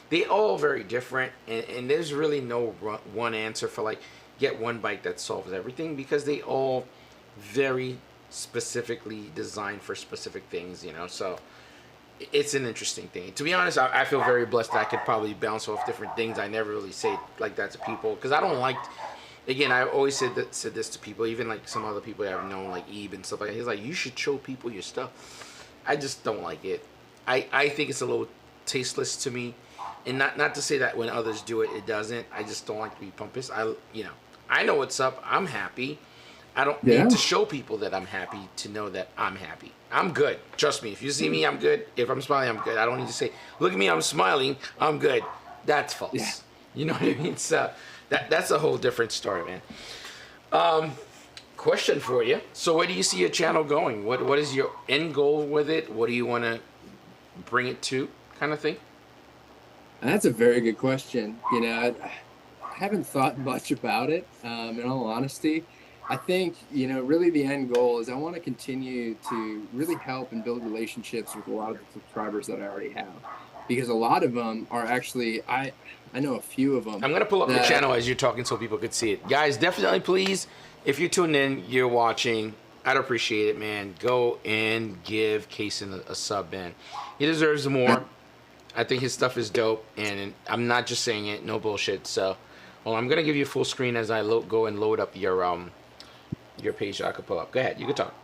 They all very different, and there's really no one answer for like get one bike that solves everything, because they all very specifically designed for specific things. So it's an interesting thing. To be honest, I feel very blessed that I could probably bounce off different things. I never really say like that to people, because I don't like. Again, I always said this to people, even like some other people that I've known, like Ebe and stuff like that. He's like, you should show people your stuff. I just don't like it. I think it's a little tasteless to me, and not to say that when others do it, it doesn't. I just don't like to be pompous. I know what's up. I'm happy. I don't need to show people that I'm happy to know that I'm happy. I'm good. Trust me. If you see me, I'm good. If I'm smiling, I'm good. I don't need to say, look at me, I'm smiling, I'm good. That's false. Yeah. You know what I mean? So that's a whole different story, man. Question for you. So where do you see your channel going? What is your end goal with it? What do you want to bring it to, kind of thing? That's a very good question. haven't thought much about it, in all honesty. I think, really the end goal is I want to continue to really help and build relationships with a lot of the subscribers that I already have. Because a lot of them are actually, I know a few of them I'm gonna pull up your that, channel as you're talking so people could see it. Guys, definitely please, if you're tuned in, you're watching, I'd appreciate it, man. Go and give Kaysen a sub, man. He deserves more. I think his stuff is dope, and I'm not just saying it, no bullshit. So, well, I'm gonna give you full screen as I go and load up your page that I could pull up. Go ahead, you can talk.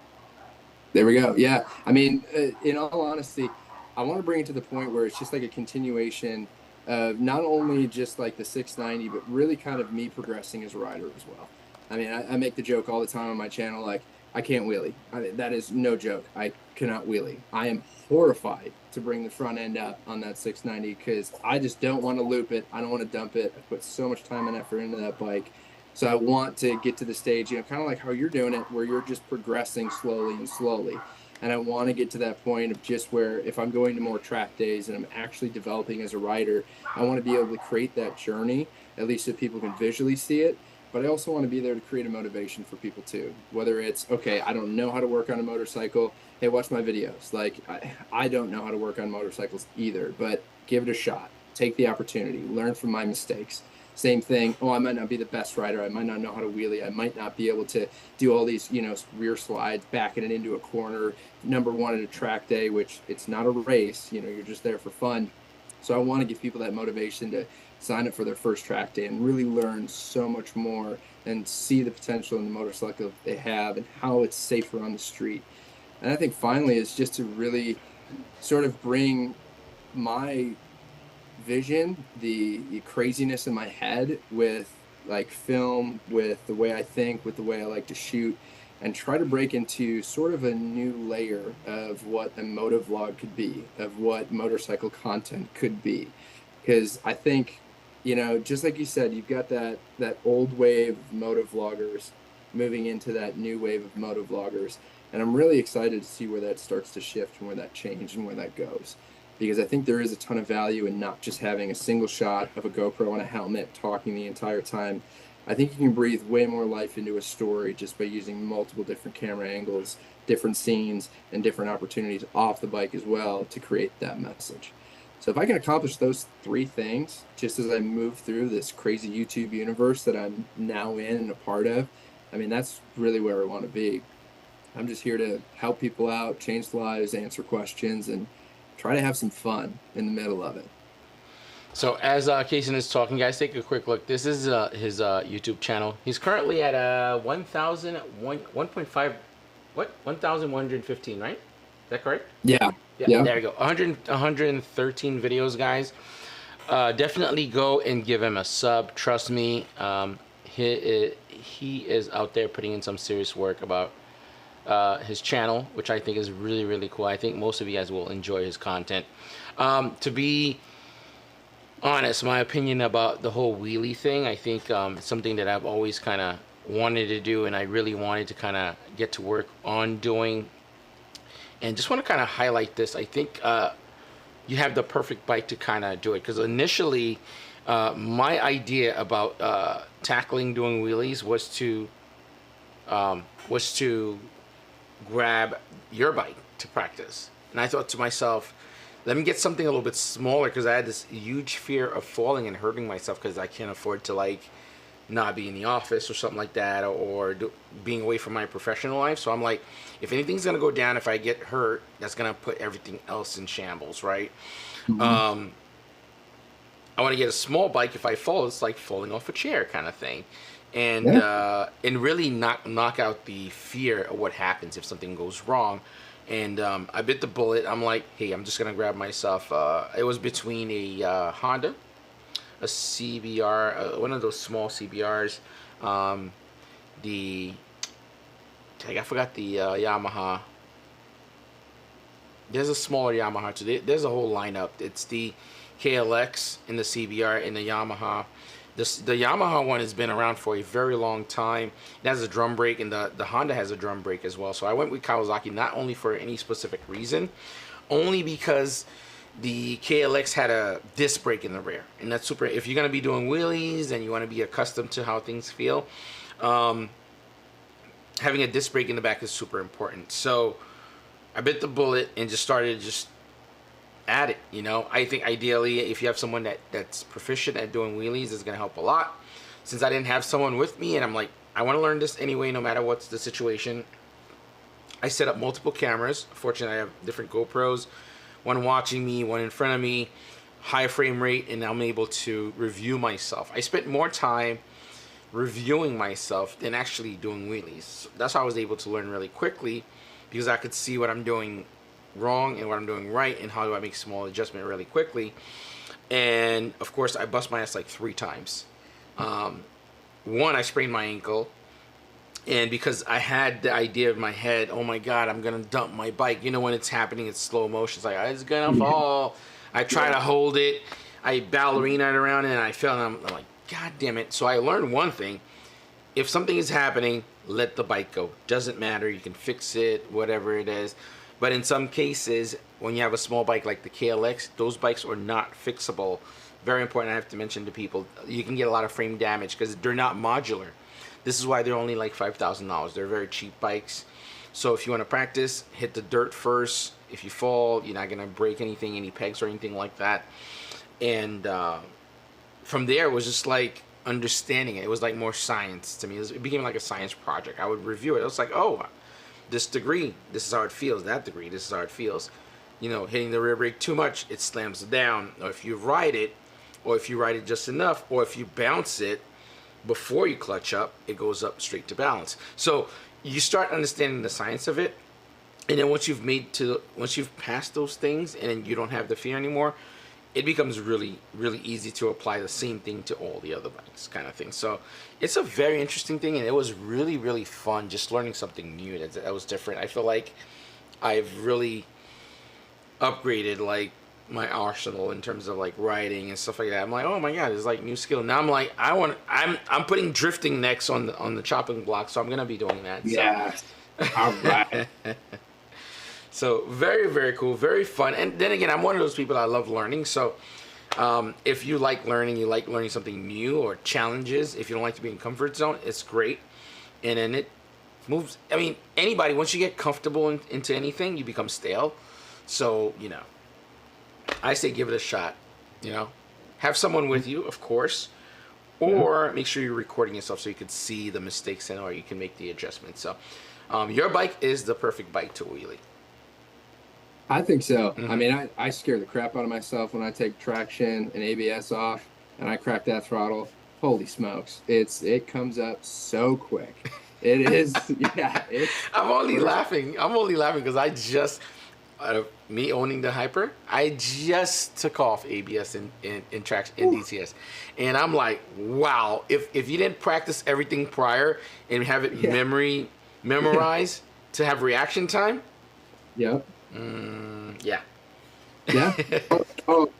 there we go. Yeah. I mean, in all honesty, I want to bring it to the point where it's just like a continuation of not only just like the 690, but really kind of me progressing as a rider as well. I mean, I make the joke all the time on my channel, like, I can't wheelie. That is no joke. I cannot wheelie. I am horrified to bring the front end up on that 690 because I just don't want to loop it. I don't want to dump it. I put so much time and effort into that bike. So I want to get to the stage, kind of like how you're doing it, where you're just progressing slowly and slowly. And I want to get to that point of just where if I'm going to more track days and I'm actually developing as a rider, I want to be able to create that journey, at least so people can visually see it. But I also want to be there to create a motivation for people too. Whether it's, okay, I don't know how to work on a motorcycle. Hey, watch my videos. Like, I don't know how to work on motorcycles either, but give it a shot. Take the opportunity. Learn from my mistakes. Same thing. Oh, I might not be the best rider. I might not know how to wheelie. I might not be able to do all these, rear slides, backing it into a corner, number one at a track day, which it's not a race. You're just there for fun. So I want to give people that motivation to sign up for their first track day and really learn so much more and see the potential in the motorcycle they have and how it's safer on the street. And I think finally is just to really sort of bring my vision, the craziness in my head with like film, with the way I think, with the way I like to shoot, and try to break into sort of a new layer of what a moto vlog could be, of what motorcycle content could be. Because I think, just like you said, you've got that old wave of moto vloggers moving into that new wave of moto vloggers. And I'm really excited to see where that starts to shift and where that changes and where that goes. Because I think there is a ton of value in not just having a single shot of a GoPro on a helmet talking the entire time. I think you can breathe way more life into a story just by using multiple different camera angles, different scenes, and different opportunities off the bike as well to create that message. So if I can accomplish those three things, just as I move through this crazy YouTube universe that I'm now in and a part of, I mean, that's really where I want to be. I'm just here to help people out, change lives, answer questions, and try to have some fun in the middle of it. So as Kaysen is talking, guys, take a quick look. This is his YouTube channel. He's currently at 1,115, right? Is that correct? Yeah. Yeah. There we go. 113 videos, guys. Definitely go and give him a sub. Trust me, he is out there putting in some serious work about his channel, which I think is really, really cool. I think most of you guys will enjoy his content. To be honest, my opinion about the whole wheelie thing, I think it's something that I've always kind of wanted to do, and I really wanted to kind of get to work on doing. And just want to kind of highlight this. I think you have the perfect bike to kind of do it, because initially my idea about tackling doing wheelies was to grab your bike to practice. And I thought to myself, let me get something a little bit smaller, because I had this huge fear of falling and hurting myself, because I can't afford to like not be in the office or something like that, or being away from my professional life. So I'm like, if anything's gonna go down, if I get hurt, that's gonna put everything else in shambles, right? Mm-hmm. I want to get a small bike. If I fall, it's like falling off a chair kind of thing. And and really knock out the fear of what happens if something goes wrong. And I bit the bullet. I'm like, hey, I'm just gonna grab myself. It was between a Honda, a CBR, one of those small CBRs. I forgot the Yamaha. There's a smaller Yamaha too. There's a whole lineup. It's the KLX and the CBR and the Yamaha. The Yamaha one has been around for a very long time. It has a drum brake, and the Honda has a drum brake as well. So I went with Kawasaki not only for any specific reason, only because the KLX had a disc brake in the rear, and that's super. If you're gonna be doing wheelies and you want to be accustomed to how things feel, having a disc brake in the back is super important. So I bit the bullet and just started at it. You know, I think ideally if you have someone that's proficient at doing wheelies, it's gonna help a lot. Since I didn't have someone with me, and I'm like, I want to learn this anyway, no matter what's the situation. I set up multiple cameras. Fortunately, I have different GoPros, one watching me, one in front of me, high frame rate, and I'm able to review myself. I spent more time reviewing myself than actually doing wheelies. So that's how I was able to learn really quickly, because I could see what I'm doing wrong and what I'm doing right, and how do I make small adjustment really quickly. And of course, I bust my ass like 3 times. One, I sprained my ankle, and because I had the idea in my head, oh my god, I'm gonna dump my bike. You know, when it's happening, it's slow motion. It's like, it's gonna fall. I try to hold it. I ballerinaed around and I fell, and I'm like, god damn it. So I learned one thing: if something is happening, let the bike go. Doesn't matter. You can fix it, whatever it is. But in some cases, when you have a small bike like the KLX, those bikes are not fixable. Very important. I have to mention to people, you can get a lot of frame damage because they're not modular. This is why they're only like $5,000. They're very cheap bikes. So if you want to practice, hit the dirt first. If you fall, you're not going to break anything, any pegs or anything like that. And from there, it was just like understanding it. It was like more science to me. It became like a science project. I would review it. I was like, oh, this degree, this is how it feels. That degree, this is how it feels. You know, hitting the rear brake too much, it slams down. Or if you ride it, or if you ride it just enough, or if you bounce it before you clutch up, it goes up straight to balance. So you start understanding the science of it, and then once you've passed those things, and then you don't have the fear anymore, it becomes really, really easy to apply the same thing to all the other bikes, kind of thing. So it's a very interesting thing, and it was really, really fun just learning something new that was different. I feel like I've really upgraded like my arsenal in terms of like riding and stuff like that. I'm like, oh my god, it's like new skill. Now I'm like, I'm putting drifting next on the chopping block, so I'm gonna be doing that. Yeah. All right. So very, very cool, very fun. And then again, I'm one of those people I love learning. So if you like learning something new or challenges, if you don't like to be in comfort zone, it's great. And then it moves. I mean, anybody, once you get comfortable into anything, you become stale. So, you know, I say give it a shot. You know, have someone with you, of course, or make sure you're recording yourself so you can see the mistakes or you can make the adjustments. So your bike is the perfect bike to wheelie. I think so. I mean, I scare the crap out of myself when I take traction and ABS off and I crack that throttle. Holy smokes. It comes up so quick. It is, yeah. I'm only laughing because I just, me owning the Hyper, I just took off ABS in traction in DTS. And I'm like, wow, if you didn't practice everything prior and have it memorized to have reaction time. Yep. Yeah. Yeah. Oh,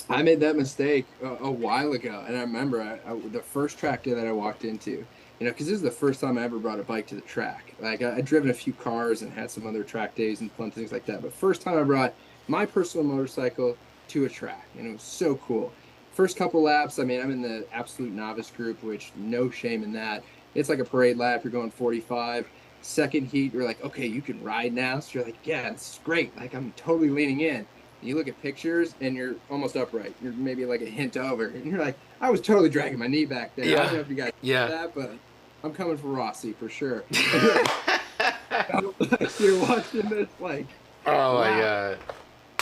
I made that mistake a while ago, and I remember the first track day that I walked into, you know, because this is the first time I ever brought a bike to the track. Like I'd driven a few cars and had some other track days and fun things like that, but first time I brought my personal motorcycle to a track, and it was so cool. First couple laps, I mean, I'm in the absolute novice group, which no shame in that. It's like a parade lap. You're going 45. Second heat, you're like, okay, you can ride now. So you're like, yeah, it's great. Like I'm totally leaning in. And you look at pictures and you're almost upright. You're maybe like a hint over. And you're like, I was totally dragging my knee back there. I don't know if you guys know that, but I'm coming for Rossi for sure. You're watching this like, oh my god,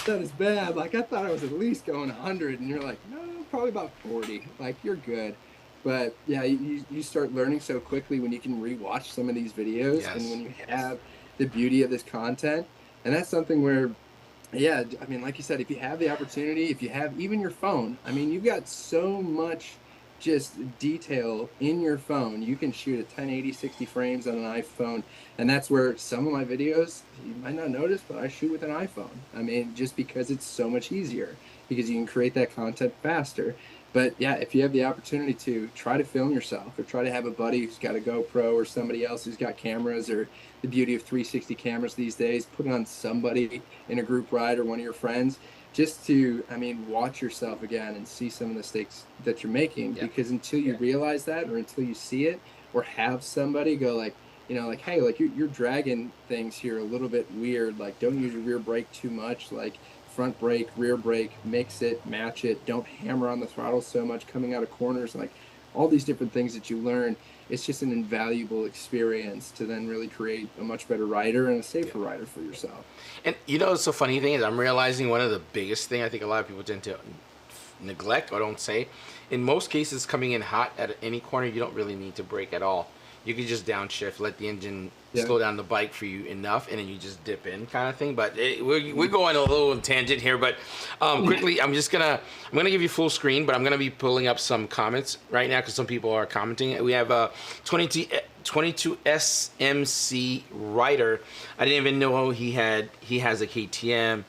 that is bad. Like I thought I was at least going 100, and you're like, no, probably about 40. Like you're good. But yeah, you start learning so quickly when you can rewatch some of these videos and when you have the beauty of this content. And that's something where, yeah, I mean, like you said, if you have the opportunity, if you have even your phone, I mean, you've got so much just detail in your phone. You can shoot at 1080, 60 frames on an iPhone. And that's where some of my videos, you might not notice, but I shoot with an iPhone. I mean, just because it's so much easier, because you can create that content faster. But yeah, if you have the opportunity to try to film yourself or try to have a buddy who's got a GoPro or somebody else who's got cameras, or the beauty of 360 cameras these days, put it on somebody in a group ride or one of your friends, just to, I mean, watch yourself again and see some of the mistakes that you're making. Because until you realize that, or until you see it, or have somebody go like, you know, like, hey, like you're dragging things here a little bit weird. Like, don't use your rear brake too much. Like, front brake, rear brake, mix it, match it. Don't hammer on the throttle so much coming out of corners. Like, all these different things that you learn. It's just an invaluable experience to then really create a much better rider and a safer rider for yourself. And you know, the funny thing is, I'm realizing one of the biggest thing I think a lot of people tend to neglect or don't say, in most cases, coming in hot at any corner, you don't really need to brake at all. You can just downshift, let the engine slow down the bike for you enough, and then you just dip in, kind of thing. But we're going a little tangent here. But quickly, I'm gonna give you full screen, but I'm gonna be pulling up some comments right now because some people are commenting. We have 22 SMC Rider. I didn't even know he has a KTM.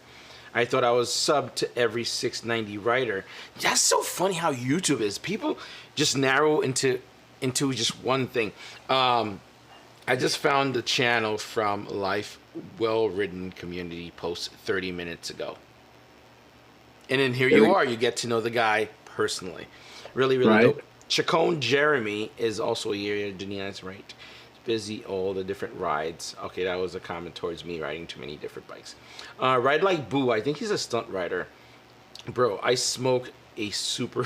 I thought I was subbed to every 690 rider. That's so funny how YouTube is. People just narrow into just one thing. I just found the channel from Life Well Ridden Community post 30 minutes ago. And then here you are. You get to know the guy personally. Really, really dope. Chacon Jeremy is also here. Denia's right. Busy all the different rides. Okay, that was a comment towards me riding too many different bikes. Ride Like Boo. I think he's a stunt rider. Bro, I smoked a super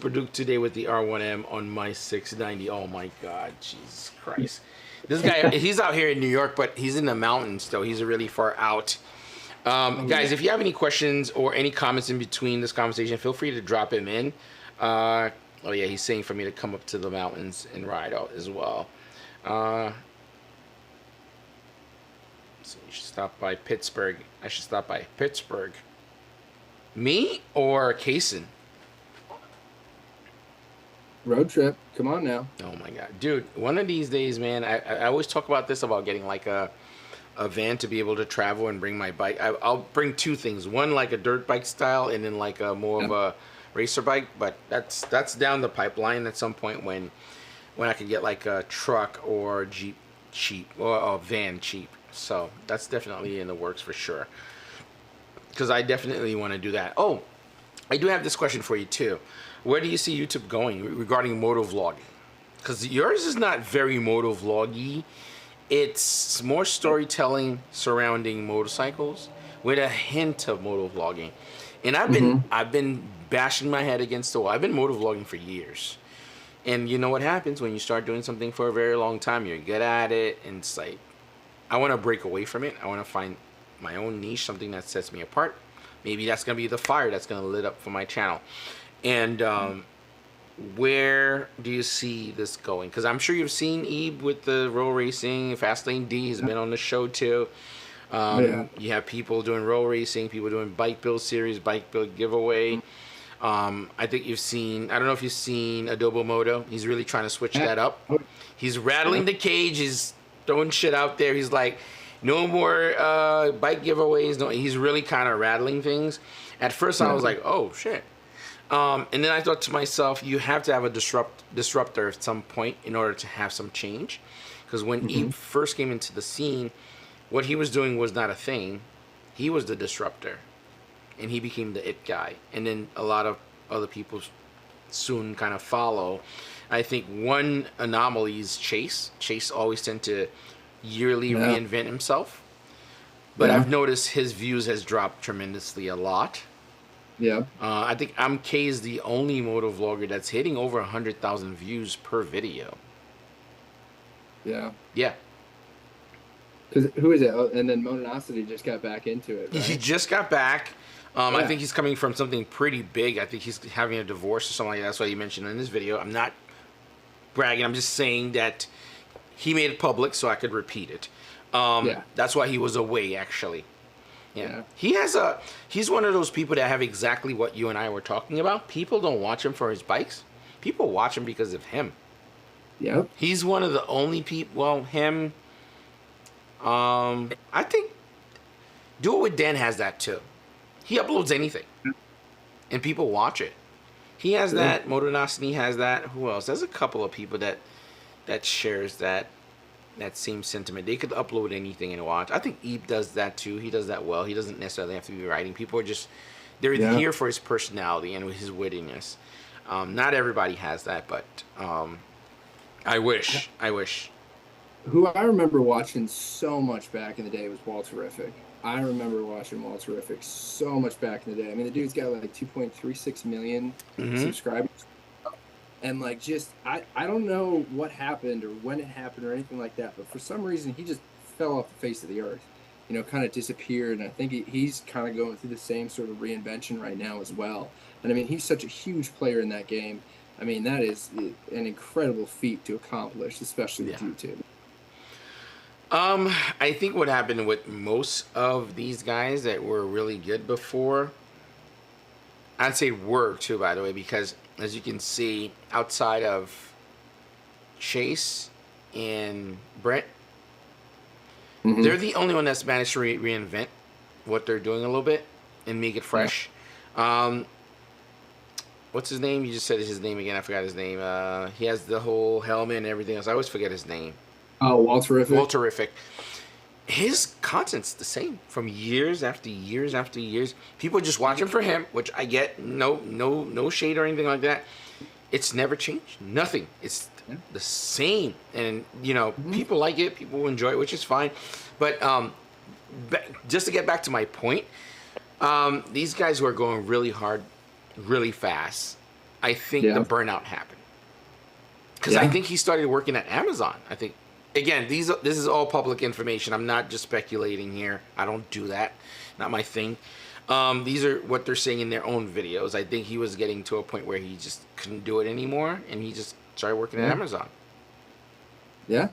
Duke today with the R1M on my 690. Oh my God, Jesus Christ! This guy, he's out here in New York, but he's in the mountains, though. He's really far out. Guys, if you have any questions or any comments in between this conversation, feel free to drop him in. Oh yeah, he's saying for me to come up to the mountains and ride out as well. So you should stop by Pittsburgh. I should stop by Pittsburgh. Me or Kaysen? Road trip. Come on now. Oh my God, dude! One of these days, man. I always talk about this, about getting like a van to be able to travel and bring my bike. I'll bring two things. One like a dirt bike style, and then like a more of a racer bike. But that's down the pipeline at some point when I could get like a truck or Jeep cheap or a van cheap. So that's definitely in the works for sure. Because I definitely want to do that. Oh, I do have this question for you too. Where do you see YouTube going regarding moto vlogging? Because yours is not very moto vloggy. It's more storytelling surrounding motorcycles with a hint of moto vlogging. And I've been bashing my head against the wall. I've been moto vlogging for years. And you know what happens when you start doing something for a very long time? You're good at it, and it's like, I want to break away from it. I want to find my own niche, something that sets me apart. Maybe that's going to be the fire that's going to lit up for my channel. And where do you see this going? Because I'm sure you've seen Ebe with the roll racing. Fastlane D has been on the show too. You have people doing roll racing, people doing bike build series, bike build giveaway. I think you've seen, I don't know if you've seen Adobo Moto. He's really trying to switch that up. He's rattling the cage. He's throwing shit out there. He's like, no more bike giveaways. No, he's really kind of rattling things. At first, I was like, oh, shit. And then I thought to myself, you have to have a disruptor at some point in order to have some change. Because when Ebe first came into the scene, what he was doing was not a thing. He was the disruptor. And he became the it guy. And then a lot of other people soon kind of follow. I think one anomaly is Chase. Chase always tend to yearly reinvent himself. But I've noticed his views has dropped tremendously a lot. I think MK is the only moto vlogger that's hitting over 100,000 views per video. Yeah. Because who is it? Oh, and then Monosity just got back into it, right? He just got back. I think he's coming from something pretty big. I think he's having a divorce or something like that. That's what he mentioned in this video. I'm not bragging. I'm just saying that he made it public so I could repeat it. That's why he was away, actually. He's one of those people that have exactly what you and I were talking about. People don't watch him for his bikes. People watch him because of him. He's one of the only people, well, him, I think Do It With Dan has that too. He uploads anything and people watch it. He has that. Moto has that. Who else? There's a couple of people that shares that same sentiment. They could upload anything and watch. I think Ebe does that too. He does that well. He doesn't necessarily have to be writing. People are just they're here for his personality and his wittiness. Not everybody has that, but I wish. Who I remember watching so much back in the day was Walterific. I remember watching Walterific so much back in the day. I mean, the dude's got like 2.36 million subscribers. And like, just, I don't know what happened or when it happened or anything like that, but for some reason he just fell off the face of the earth, you know, kind of disappeared. And I think he's kind of going through the same sort of reinvention right now as well. And I mean, he's such a huge player in that game. I mean, that is an incredible feat to accomplish, especially with YouTube. I think what happened with most of these guys that were really good before, I'd say were too, by the way, because as you can see, outside of Chase and Brent, they're the only one that's managed to reinvent what they're doing a little bit and make it fresh. What's his name? You just said his name again. I forgot his name. He has the whole helmet and everything else. I always forget his name. Oh, Walterific. Walterific. His content's the same from years after years after years. People are just watching for him, which I get. No shade or anything like that. It's never changed. Nothing. It's the same. And, you know, people like it. People enjoy it, which is fine. But just to get back to my point, these guys who are going really hard, really fast, I think the burnout happened. Because I think he started working at Amazon. I think. Again, this is all public information. I'm not just speculating here. I don't do that. Not my thing. These are what they're saying in their own videos. I think he was getting to a point where he just couldn't do it anymore, and he just started working at Amazon. Yeah,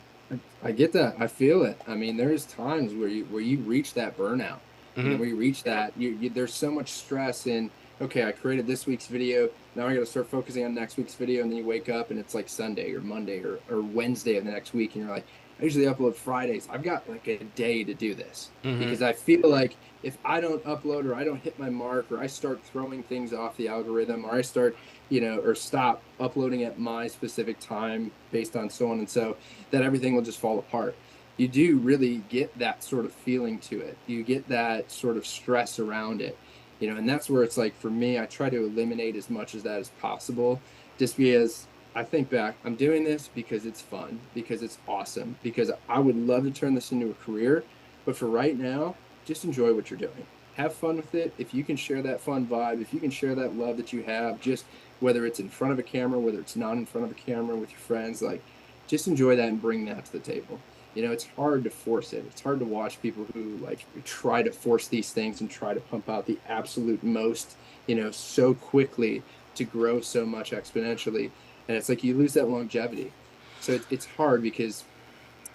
I get that. I feel it. I mean, there's times where you reach that burnout. You know, where you reach that, there's so much stress in, okay, I created this week's video. Now I got to start focusing on next week's video. And then you wake up and it's like Sunday or Monday or Wednesday of the next week. And you're like, I usually upload Fridays. I've got like a day to do this because I feel like if I don't upload or I don't hit my mark or I start throwing things off the algorithm or I start, you know, or stop uploading at my specific time based on so on and so, that everything will just fall apart. You do really get that sort of feeling to it. You get that sort of stress around it. You know, and that's where it's like, for me, I try to eliminate as much of that as possible, just because I think back, I'm doing this because it's fun, because it's awesome, because I would love to turn this into a career. But for right now, just enjoy what you're doing. Have fun with it. If you can share that fun vibe, if you can share that love that you have, just whether it's in front of a camera, whether it's not in front of a camera with your friends, like just enjoy that and bring that to the table. You know, it's hard to force it. It's hard to watch people who like try to force these things and try to pump out the absolute most, you know, so quickly to grow so much exponentially. And it's like you lose that longevity. So it's hard because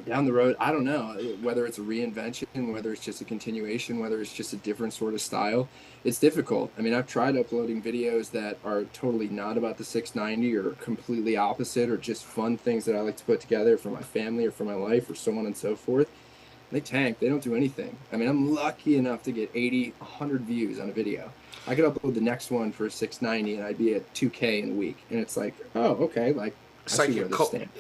down the road, I don't know whether it's a reinvention, whether it's just a continuation, whether it's just a different sort of style. It's difficult. I mean, I've tried uploading videos that are totally not about the 690 or completely opposite or just fun things that I like to put together for my family or for my life or so on and so forth. They tank. They don't do anything. I mean, I'm lucky enough to get 80, 100 views on a video. I could upload the next one for 690 and I'd be at 2K in a week. And it's like, oh, okay, like, it's like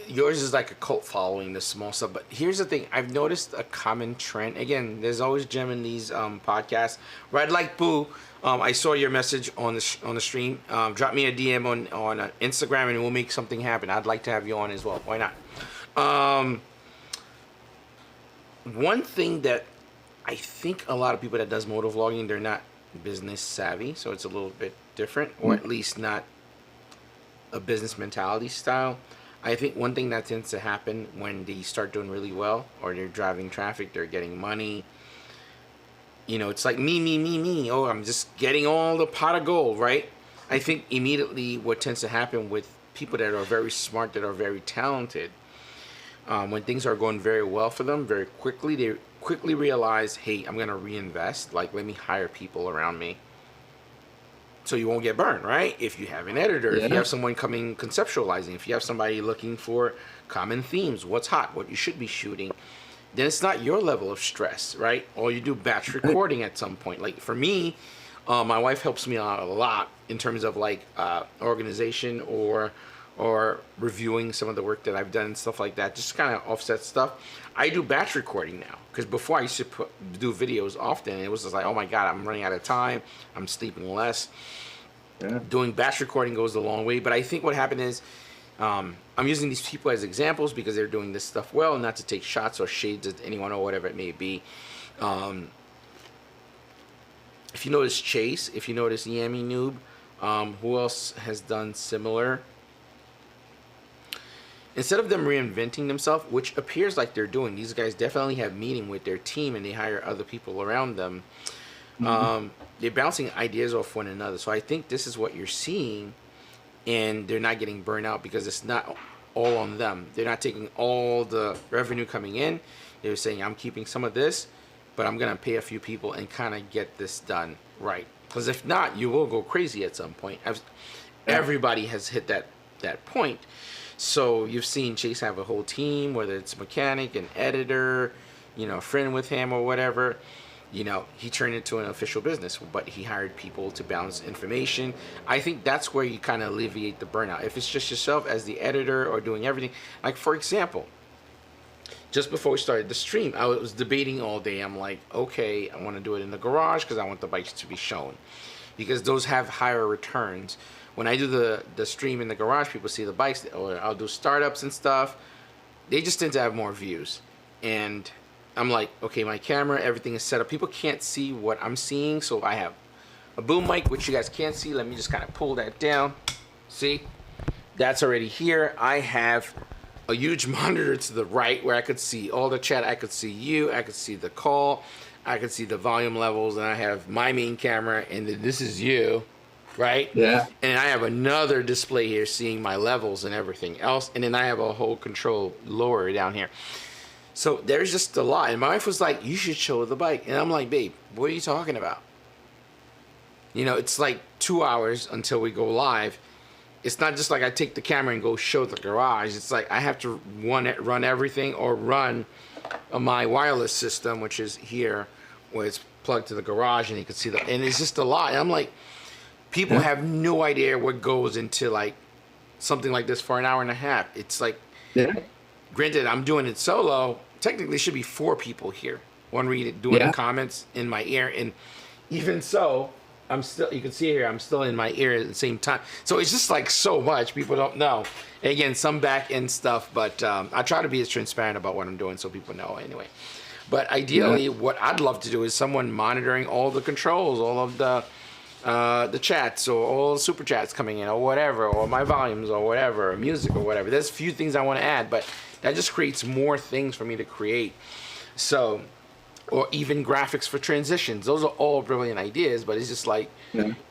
yours is like a cult following, the small stuff. But here's the thing: I've noticed a common trend. Again, there's always gem in these podcasts. Red Like Boo. I saw your message on the stream. Drop me a DM on Instagram, and we'll make something happen. I'd like to have you on as well. Why not? One thing that I think a lot of people that does moto vlogging, they're not business savvy, so it's a little bit different, or at least not a business mentality style. I think one thing that tends to happen when they start doing really well, or they're driving traffic, they're getting money, you know, it's like me. Oh, I'm just getting all the pot of gold, right? I think immediately what tends to happen with people that are very smart, that are very talented, when things are going very well for them, very quickly, they quickly realize, hey, I'm going to reinvest. Like, let me hire people around me. So you won't get burned, right? If you have an editor, if you have someone coming conceptualizing, if you have somebody looking for common themes, what's hot, what you should be shooting, then it's not your level of stress, right? Or you do batch recording at some point. Like for me, My wife helps me out a lot in terms of like organization or reviewing some of the work that I've done and stuff like that, just kind of offset stuff. I do batch recording now, because before I used to do videos often, and it was just like, oh my god, I'm running out of time, I'm sleeping less. Yeah. Doing batch recording goes a long way, but I think what happened is I'm using these people as examples because they're doing this stuff well, not to take shots or shades at anyone or whatever it may be. If you notice Chase, if you notice Yami Noob, who else has done similar? Instead of them reinventing themselves, which appears like they're doing, these guys definitely have meeting with their team and they hire other people around them. They're bouncing ideas off one another. So I think this is what you're seeing, and they're not getting burnt out because it's not all on them. They're not taking all the revenue coming in. They're saying, I'm keeping some of this, but I'm going to pay a few people and kind of get this done right. Because if not, you will go crazy at some point. Everybody has hit that point. So you've seen Chase have a whole team, whether it's mechanic, an editor, a friend with him or whatever. He turned it into an official business, but he hired people to balance information. I think that's where you kind of alleviate the burnout. If it's just yourself as the editor or doing everything, like for example, just before we started the stream, I was debating all day. I'm like, okay, I want to do it in the garage because I want the bikes to be shown, because those have higher returns. When I do the stream in the garage, people see the bikes, or I'll do startups and stuff. They just tend to have more views. And I'm like, okay, my camera, everything is set up. People can't see what I'm seeing, so I have a boom mic, which you guys can't see. Let me just kind of pull that down. See? That's already here. I have a huge monitor to the right where I could see all the chat. I could see you. I could see the call. I could see the volume levels. And I have my main camera, and then this is you. Right? Yeah. And I have another display here seeing my levels and everything else. And then I have a whole control lower down here. So there's just a lot. And my wife was like, you should show the bike. And I'm like, babe, what are you talking about? It's like 2 hours until we go live. It's not just like I take the camera and go show the garage. It's like I have to run everything, or run my wireless system, which is here, where it's plugged to the garage, and you can see and it's just a lot. And I'm like, people have no idea what goes into like something like this for an hour and a half. It's like, granted, I'm doing it solo. Technically, it should be 4 people here. One reading, doing the comments in my ear, and even so, I'm still. You can see here, I'm still in my ear at the same time. So it's just like so much. People don't know. And again, some back end stuff, but I try to be as transparent about what I'm doing so people know anyway. But ideally, what I'd love to do is someone monitoring all the controls, all of the chats, or all the super chats coming in, or whatever, or my volumes, or whatever, or music, or whatever. There's a few things I want to add, but that just creates more things for me to create. So, or even graphics for transitions. Those are all brilliant ideas, but it's just like,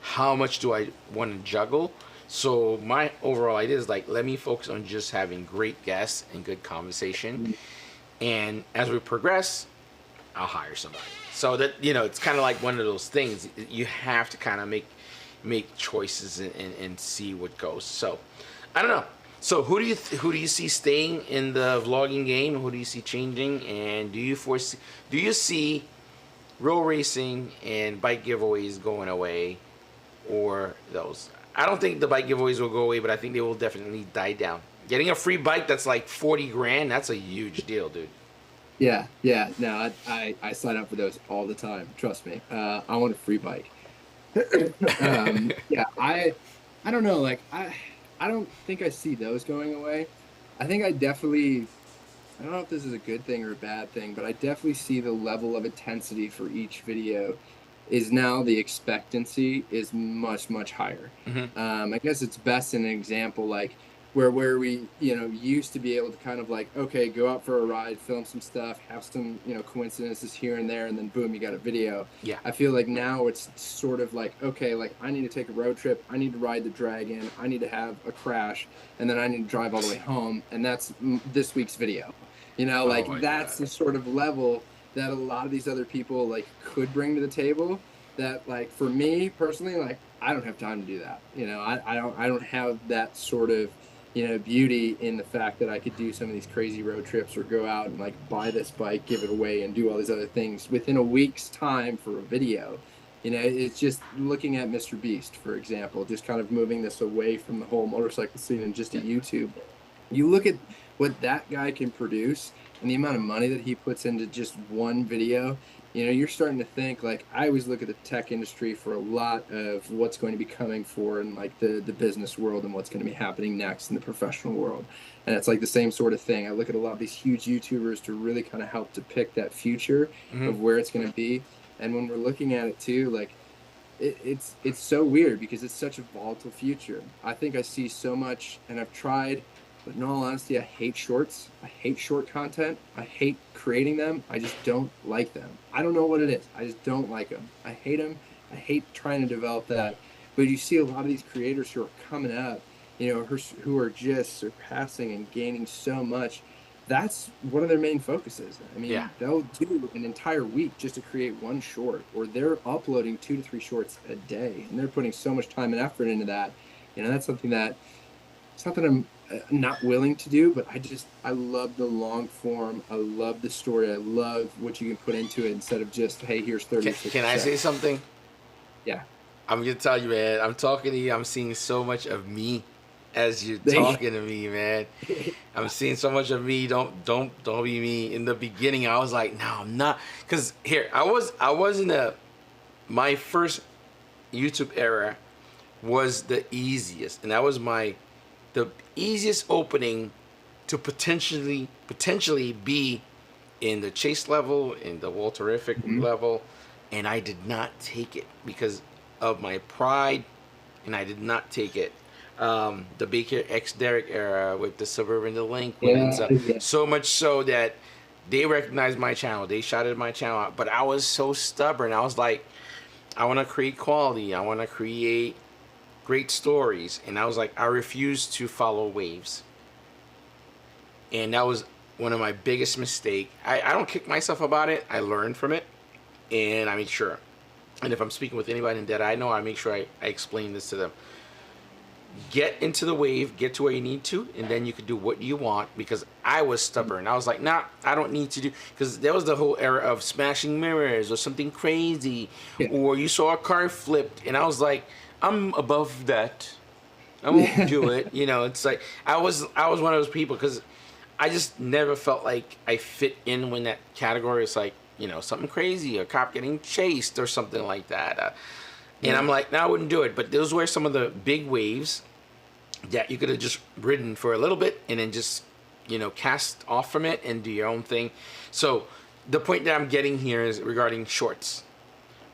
how much do I want to juggle? So my overall idea is like, let me focus on just having great guests and good conversation. And as we progress, I'll hire somebody. So that, it's kind of like one of those things. You have to kind of make choices and see what goes. So I don't know. So who do you see staying in the vlogging game? Who do you see changing? And do you see road racing and bike giveaways going away, or those? I don't think the bike giveaways will go away, but I think they will definitely die down. Getting a free bike that's like 40 grand, that's a huge deal, dude. Yeah. No, I sign up for those all the time. Trust me. I want a free bike. I don't know. Like, I don't think I see those going away. I think I don't know if this is a good thing or a bad thing, but I definitely see the level of intensity for each video is now the expectancy is much, much higher. I guess it's best in an example like where we used to be able to kind of like, okay, go out for a ride, film some stuff, have some coincidences here and there, and then boom, you got a video. I feel like now it's sort of like, okay, like I need to take a road trip, I need to ride the Dragon, I need to have a crash, and then I need to drive all the way home, and that's this week's video. That's the sort of level that a lot of these other people like could bring to the table that, like, for me personally, like I don't have time to do that. I don't have that sort of beauty in the fact that I could do some of these crazy road trips or go out and like buy this bike, give it away, and do all these other things within a week's time for a video. You know, it's just looking at Mr. Beast, for example, just kind of moving this away from the whole motorcycle scene and just to YouTube. You look at what that guy can produce and the amount of money that he puts into just one video, you know, you're starting to think, like, I always look at the tech industry for a lot of what's going to be coming for in like the business world and what's going to be happening next in the professional world. And it's like the same sort of thing. I look at a lot of these huge YouTubers to really kind of help depict that future of where it's going to be. And when we're looking at it too, like, it's so weird because it's such a volatile future. I think I see so much, and I've tried, but in all honesty, I hate shorts. I hate short content. I hate creating them. I just don't like them. I don't know what it is. I just don't like them. I hate them. I hate trying to develop that. But you see a lot of these creators who are coming up, you know, who are just surpassing and gaining so much. That's one of their main focuses. I mean, they'll do an entire week just to create one short, or they're uploading 2 to 3 shorts a day, and they're putting so much time and effort into that. You know, that's something that I'm not willing to do, but I love the long form. I love the story. I love what you can put into it instead of just, hey, here's 30 seconds. Can I say something? Yeah. I'm going to tell you, man, I'm talking to you. I'm seeing so much of me as you're talking to me, man. I'm seeing so much of me. Don't be me. In the beginning, I was like, no, I'm not. Because here, I was in my first YouTube era was the easiest. And that was the easiest opening to potentially be in the chase level, in the Walterific level. And I did not take it because of my pride. And I did not take it. The Baker X Derek era with the Suburban Delinquent and stuff. So much so that they recognized my channel. They shouted my channel out. But I was so stubborn. I was like, I want to create quality. I want to create great stories. And I was like, I refuse to follow waves. And that was one of my biggest mistakes. I don't kick myself about it. I learned from it. And I make sure. And if I'm speaking with anybody that I know, I make sure I explain this to them. Get into the wave, get to where you need to, and then you can do what you want. Because I was stubborn. I was like, nah, I don't need to do. Because there was the whole era of smashing mirrors or something crazy. Or you saw a car flipped. And I was like, I'm above that. I won't do it. You know, it's like, I was one of those people because I just never felt like I fit in when that category. It's like, you know, something crazy, a cop getting chased or something like that. And I'm like, no, I wouldn't do it. But those were some of the big waves that you could have just ridden for a little bit and then just, you know, cast off from it and do your own thing. So the point that I'm getting here is regarding shorts.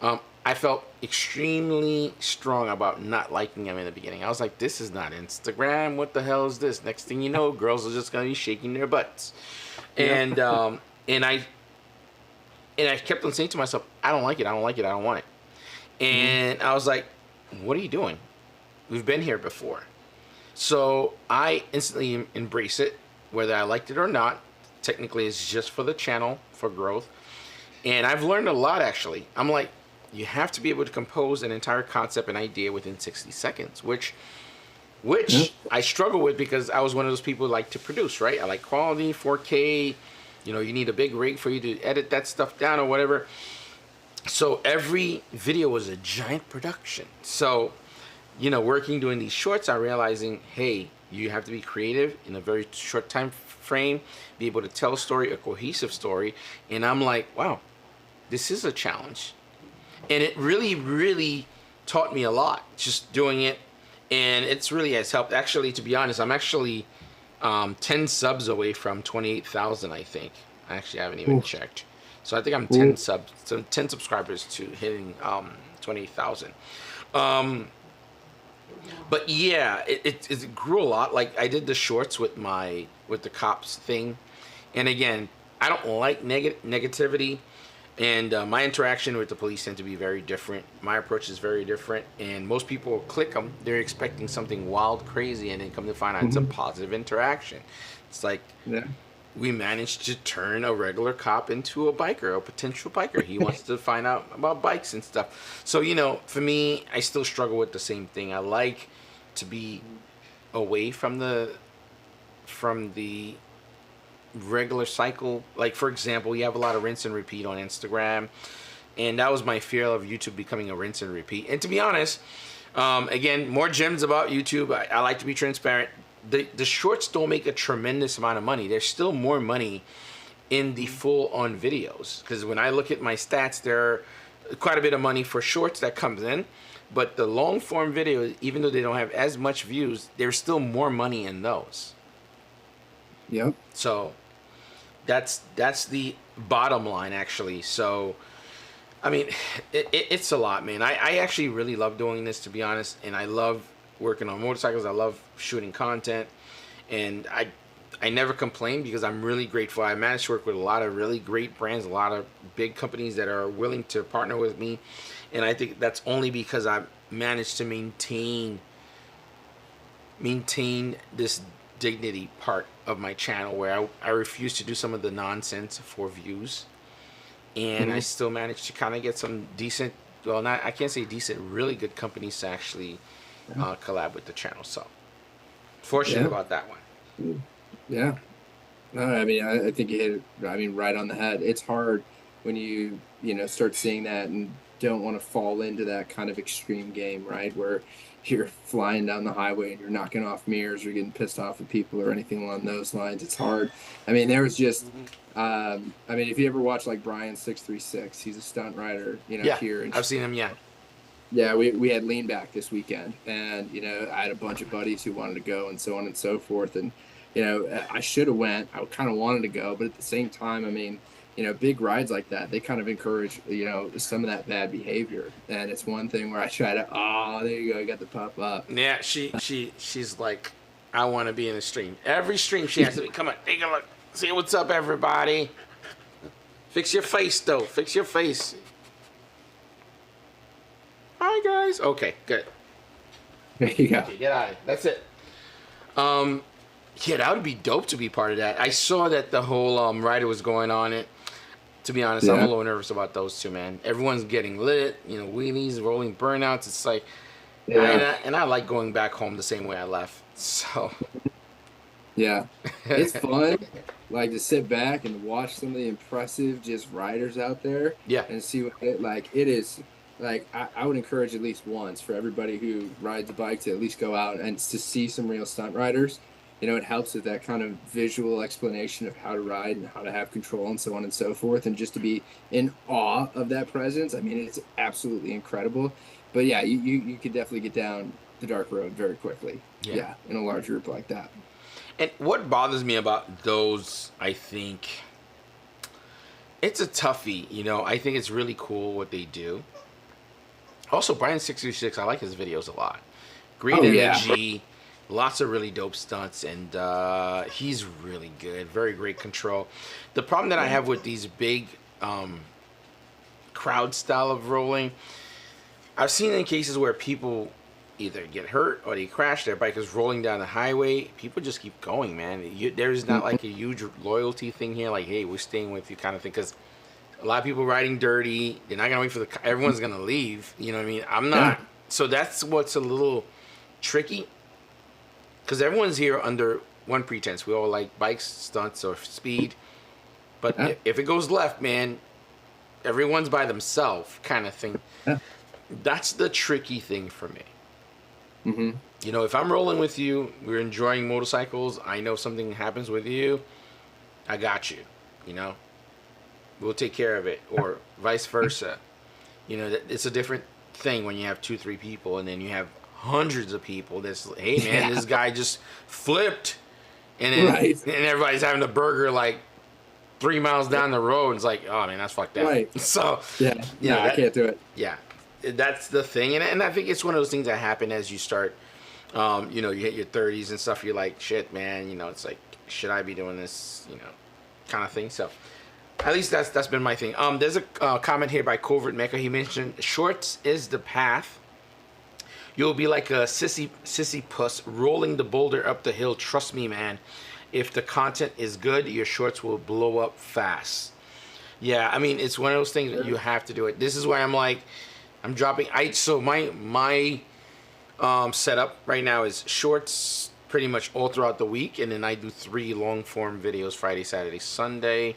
I felt extremely strong about not liking them in the beginning. I was like, this is not Instagram. What the hell is this? Next thing you know, girls are just going to be shaking their butts. And I kept on saying to myself, I don't like it. I don't like it. I don't want it. And I was like, what are you doing? We've been here before. So I instantly embrace it, whether I liked it or not. Technically, it's just for the channel, for growth. And I've learned a lot, actually. I'm like, you have to be able to compose an entire concept and idea within 60 seconds, which I struggle with because I was one of those people who like to produce, right? I like quality, 4K. You know, you need a big rig for you to edit that stuff down or whatever. So every video was a giant production. So, you know, doing these shorts, I'm realizing, hey, you have to be creative in a very short time frame, be able to tell a story, a cohesive story. And I'm like, wow, this is a challenge. And it really, really taught me a lot just doing it. And it's really has helped. Actually, to be honest, I'm actually 10 subs away from 28,000, I think. I actually haven't even checked. So I think I'm 10 subscribers to hitting 28,000. But yeah, it grew a lot. Like I did the shorts with the cops thing, and again, I don't like negativity, and my interaction with the police tend to be very different. My approach is very different, and most people will click them. They're expecting something wild, crazy, and then come to find out it's a positive interaction. It's like. Yeah. We managed to turn a regular cop into a biker, a potential biker. He wants to find out about bikes and stuff. So, you know, for me, I still struggle with the same thing. I like to be away from the regular cycle. Like, for example, you have a lot of rinse and repeat on Instagram. And that was my fear of YouTube becoming a rinse and repeat. And to be honest, again, more gems about YouTube. I like to be transparent. The shorts don't make a tremendous amount of money. There's still more money in the full-on videos. Because when I look at my stats, there are quite a bit of money for shorts that comes in. But the long-form videos, even though they don't have as much views, there's still more money in those. Yep. So that's the bottom line, actually. So, I mean, it's a lot, man. I actually really love doing this, to be honest. And I love working on motorcycles. I love shooting content. And I never complain because I'm really grateful. I managed to work with a lot of really great brands, a lot of big companies that are willing to partner with me. And I think that's only because I've managed to maintain this dignity part of my channel where I refuse to do some of the nonsense for views. And I still managed to kind of get some decent, well, not, I can't say decent, really good companies to actually collab with the channel. So fortunate about that one. Yeah. No, I mean, I think you hit it, I mean, right on the head. It's hard when you start seeing that and don't want to fall into that kind of extreme game, right? Where you're flying down the highway and you're knocking off mirrors or getting pissed off at people or anything along those lines. It's hard. I mean, there was just, I mean, if you ever watch like Brian 636, he's a stunt rider, here. I've seen him. Yeah. Yeah. We had lean back this weekend and, I had a bunch of buddies who wanted to go and so on and so forth. And, I should have went, I kind of wanted to go, but at the same time, I mean, big rides like that, they kind of encourage, some of that bad behavior. And it's one thing where I try to, there you go, you got the pop up. Yeah, she's like, I want to be in the stream. Every stream she has to be, come on, take a look. See what's up, everybody. Fix your face, though. Fix your face. Hi, guys. Okay, good. There you go. Okay, get out of it. That's it. Yeah, that would be dope to be part of that. I saw that the whole rider was going on it. To be honest, I'm a little nervous about those two, man. Everyone's getting lit, wheelies, rolling burnouts. It's like, and I like going back home the same way I left. So, yeah, it's fun, like to sit back and watch some of the impressive just riders out there. Yeah, and see what it is. Like I would encourage at least once for everybody who rides a bike to at least go out and to see some real stunt riders. It helps with that kind of visual explanation of how to ride and how to have control and so on and so forth. And just to be in awe of that presence. I mean, it's absolutely incredible. But yeah, you could definitely get down the dark road very quickly. Yeah, in a large group like that. And what bothers me about those, I think, it's a toughie. I think it's really cool what they do. Also, Brian 636, I like his videos a lot. Great energy. Lots of really dope stunts, and he's really good. Very great control. The problem that I have with these big crowd style of rolling, I've seen in cases where people either get hurt or they crash. Their bike is rolling down the highway. People just keep going, man. There's not like a huge loyalty thing here, like, hey, we're staying with you kind of thing, because a lot of people riding dirty. They're not going to wait for everyone's going to leave. You know what I mean? I'm not. So that's what's a little tricky. Because everyone's here under one pretense. We all like bikes, stunts, or speed. But if it goes left, man, everyone's by themselves kind of thing. That's the tricky thing for me. If I'm rolling with you, we're enjoying motorcycles, I know something happens with you, I got you. We'll take care of it. Or vice versa. It's a different thing when you have 2-3 people and then you have hundreds of people that's, hey man, this guy just flipped, and then and everybody's having a burger like 3 miles down the road. It's like, oh man, that's fucked up. So I can't do it. That's the thing. And I think it's one of those things that happen as you start you hit your 30s and stuff. You're like, shit, man, it's like, should I be doing this, kind of thing. So at least that's been my thing. There's a comment here by Covert Mecha. He mentioned shorts is the path. You'll be like a sissy puss rolling the boulder up the hill. Trust me, man. If the content is good, your shorts will blow up fast. Yeah, I mean, it's one of those things that you have to do it. This is why I'm like, I'm dropping. So my setup right now is shorts pretty much all throughout the week, and then I do 3 long form videos Friday, Saturday, Sunday.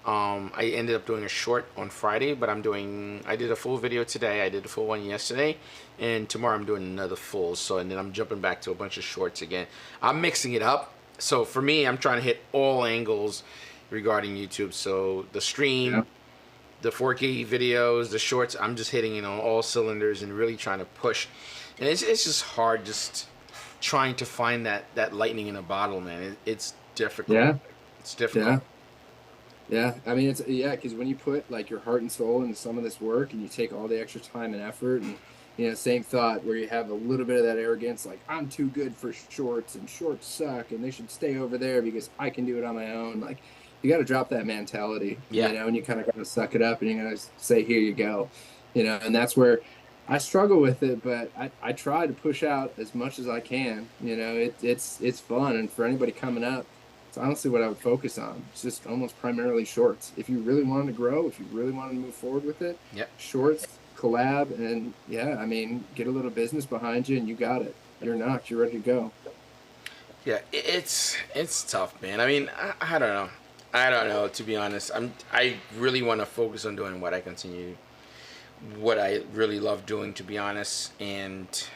I ended up doing a short on Friday, but I did a full video today. I did a full one yesterday, and tomorrow I'm doing another full. So, and then I'm jumping back to a bunch of shorts again. I'm mixing it up. So for me, I'm trying to hit all angles regarding YouTube. So the stream, Yeah. the 4K videos, the shorts, I'm just hitting on all cylinders and really trying to push. And it's just hard just trying to find that lightning in a bottle, man. It's difficult. Yeah. It's difficult. Yeah. I mean, because when you put like your heart and soul into some of this work and you take all the extra time and effort and, same thought where you have a little bit of that arrogance, like I'm too good for shorts and shorts suck and they should stay over there because I can do it on my own. Like you got to drop that mentality, and you kind of got to suck it up and you got to say, here you go, and that's where I struggle with it, but I try to push out as much as I can. It's fun. And for anybody coming up, it's honestly what I would focus on. It's just almost primarily shorts. If you really wanted to grow, if you really wanted to move forward with it, shorts, collab, and get a little business behind you and you got it. You're knocked. You're ready to go. Yeah, it's tough, man. I mean, I don't know. I don't know, to be honest. I really want to focus on doing what I really love doing, to be honest. And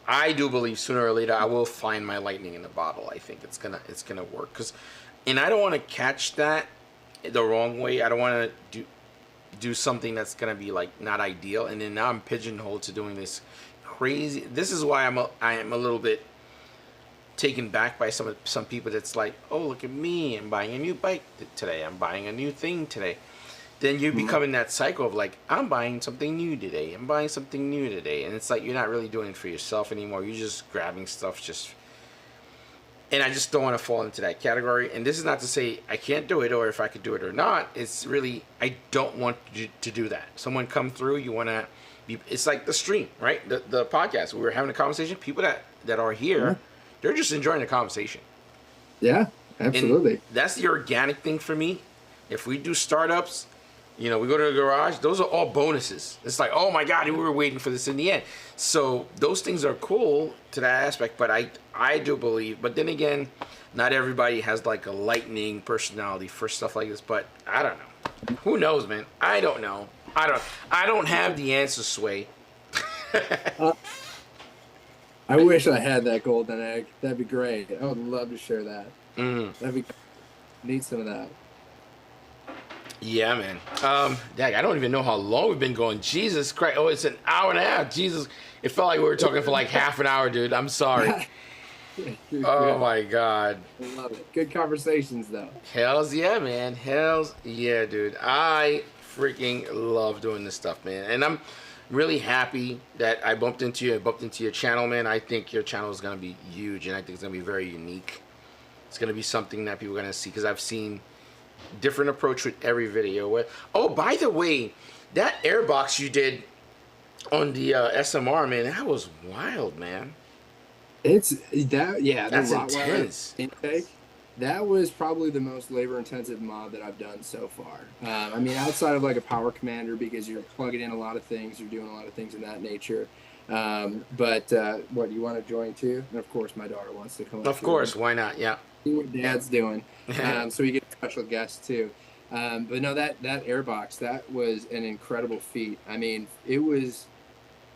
I do believe sooner or later I will find my lightning in the bottle. I think it's gonna work. And I don't want to catch that the wrong way. I don't want to do something that's gonna be like not ideal. And then now I'm pigeonholed to doing this crazy. This is why I am a little bit taken back by some people that's like, oh, look at me, I'm buying a new bike today, I'm buying a new thing today. Then you become in that cycle of like, I'm buying something new today, I'm buying something new today, and it's like you're not really doing it for yourself anymore. You're just grabbing stuff and I just don't want to fall into that category. And this is not to say I can't do it or if I could do it or not. It's really, I don't want to do that. Someone come through, you want to be, it's like the stream, right? The podcast, we were having a conversation, people that are here, they're just enjoying the conversation. Yeah, absolutely. And that's the organic thing for me. If we do startups, we go to the garage, those are all bonuses. It's like, oh my God, we were waiting for this in the end. So those things are cool to that aspect, but I do believe, but then again, not everybody has like a lightning personality for stuff like this, but I don't know. Who knows, man? I don't know. I don't have the answer, Sway. I wish I had that golden egg. That'd be great. I would love to share that. Need some of that. Yeah, man. Dang, I don't even know how long we've been going. Jesus Christ. Oh, it's an hour and a half. Jesus. It felt like we were talking for like half an hour, dude. I'm sorry. Oh, my God. I love it. Good conversations, though. Hells yeah, man. Hells yeah, dude. I freaking love doing this stuff, man. And I'm really happy that I bumped into you. I bumped into your channel, man. I think your channel is going to be huge, and I think it's going to be very unique. It's going to be something that people are going to see, because I've seen different approach with every video. Oh, by the way, that airbox you did on the SMR, man, that was wild, man. It's that, yeah. That's intense. Intake. That was probably the most labor-intensive mod that I've done so far. Outside of like a power commander, because you're plugging in a lot of things, you're doing a lot of things in that nature. What, you want to join too? And of course, my daughter wants to come up. Of course, why not? Yeah. See what Dad's doing. So we get a special guest too. But no, that airbox, that was an incredible feat. It was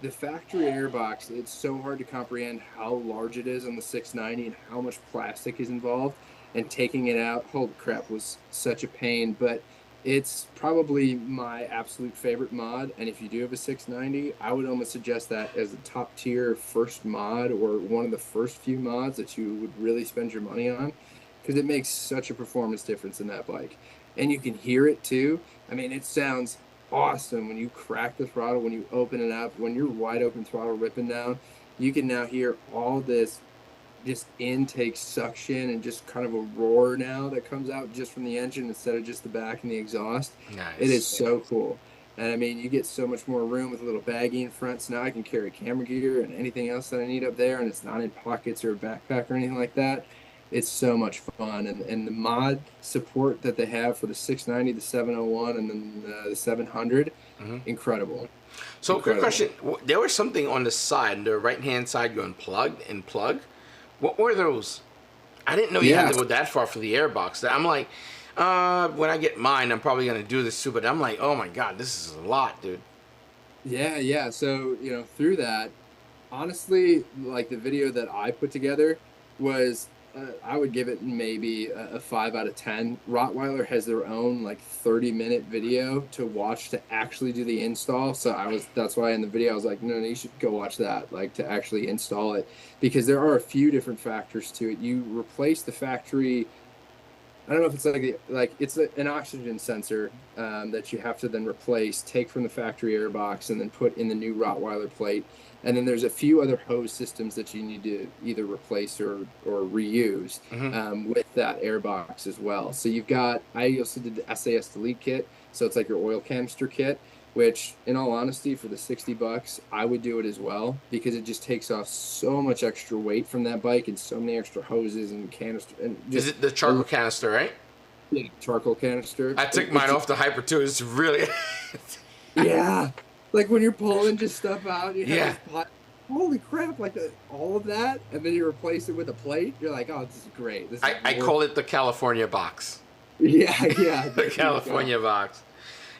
the factory airbox. It's so hard to comprehend how large it is on the 690 and how much plastic is involved. And taking it out, holy crap, was such a pain. But it's probably my absolute favorite mod. And if you do have a 690, I would almost suggest that as a top tier first mod, or one of the first few mods that you would really spend your money on, because it makes such a performance difference in that bike. And you can hear it too. It sounds awesome when you crack the throttle, when you open it up, when you're wide open throttle ripping down. You can now hear all this just intake suction and just kind of a roar now that comes out just from the engine instead of just the back and the exhaust. Nice. It is so cool. And you get so much more room with a little baggie in front. So now I can carry camera gear and anything else that I need up there, and it's not in pockets or a backpack or anything like that. It's so much fun. And the mod support that they have for the 690, the 701, and then the 700, incredible. So quick question. There was something on the side, the right-hand side, you unplugged and plug. What were those? I didn't know you had to go that far for the airbox. I'm like, When I get mine, I'm probably gonna do this too. But I'm like, oh my god, this is a lot, dude. Yeah. So, through that, honestly, like the video that I put together was, I would give it maybe a 5 out of 10. Rottweiler has their own like 30-minute video to watch to actually do the install. So that's why in the video I was like, no, you should go watch that, like to actually install it, because there are a few different factors to it. You replace the factory, I don't know if it's it's an oxygen sensor that you have to then replace, take from the factory air box, and then put in the new Rottweiler plate. And then there's a few other hose systems that you need to either replace or reuse with that air box as well. So I also did the SAS Delete kit. So it's like your oil canister kit, which in all honesty, for the $60, I would do it as well, because it just takes off so much extra weight from that bike and so many extra hoses and canister. And just, is it the charcoal canister, right? Yeah, charcoal canister. I took mine off the Hyper too. It's really... Yeah. Like when you're pulling just stuff out, you have Yeah. this pot, holy crap, like all of that, and then you replace it with a plate. You're like, oh, this is great. I call it the California box. Yeah. The California box.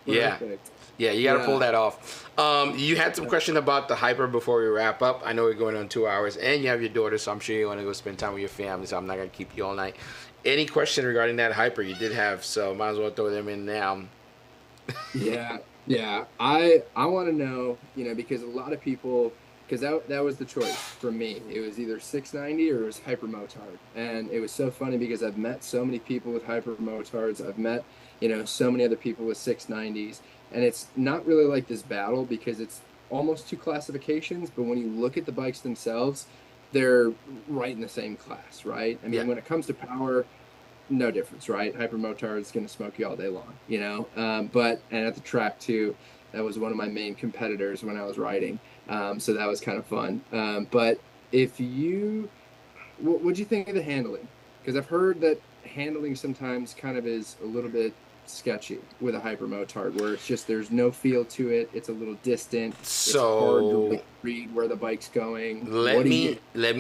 Yeah. Perfect. Yeah, you got to pull that off. You had some question about the Hyper before we wrap up. I know we're going on 2 hours, and you have your daughter, so I'm sure you want to go spend time with your family, so I'm not going to keep you all night. Any question regarding that Hyper you did have, so might as well throw them in now. Yeah. I want to know, because a lot of people, because that was the choice for me. It was either 690 or it was Hyper Motard. And it was so funny because I've met so many people with Hyper Motards. I've met, so many other people with 690s. And it's not really like this battle because it's almost two classifications. But when you look at the bikes themselves, they're right in the same class, right? I mean, when it comes to power, no difference, right? Hyper Motard is going to smoke you all day long, and at the track too, that was one of my main competitors when I was riding. So that was kind of fun. But what'd you think of the handling? Because I've heard that handling sometimes kind of is a little bit sketchy with a Hyper Motard, where it's just, there's no feel to it. It's a little distant. It's hard to read where the bike's going. Let me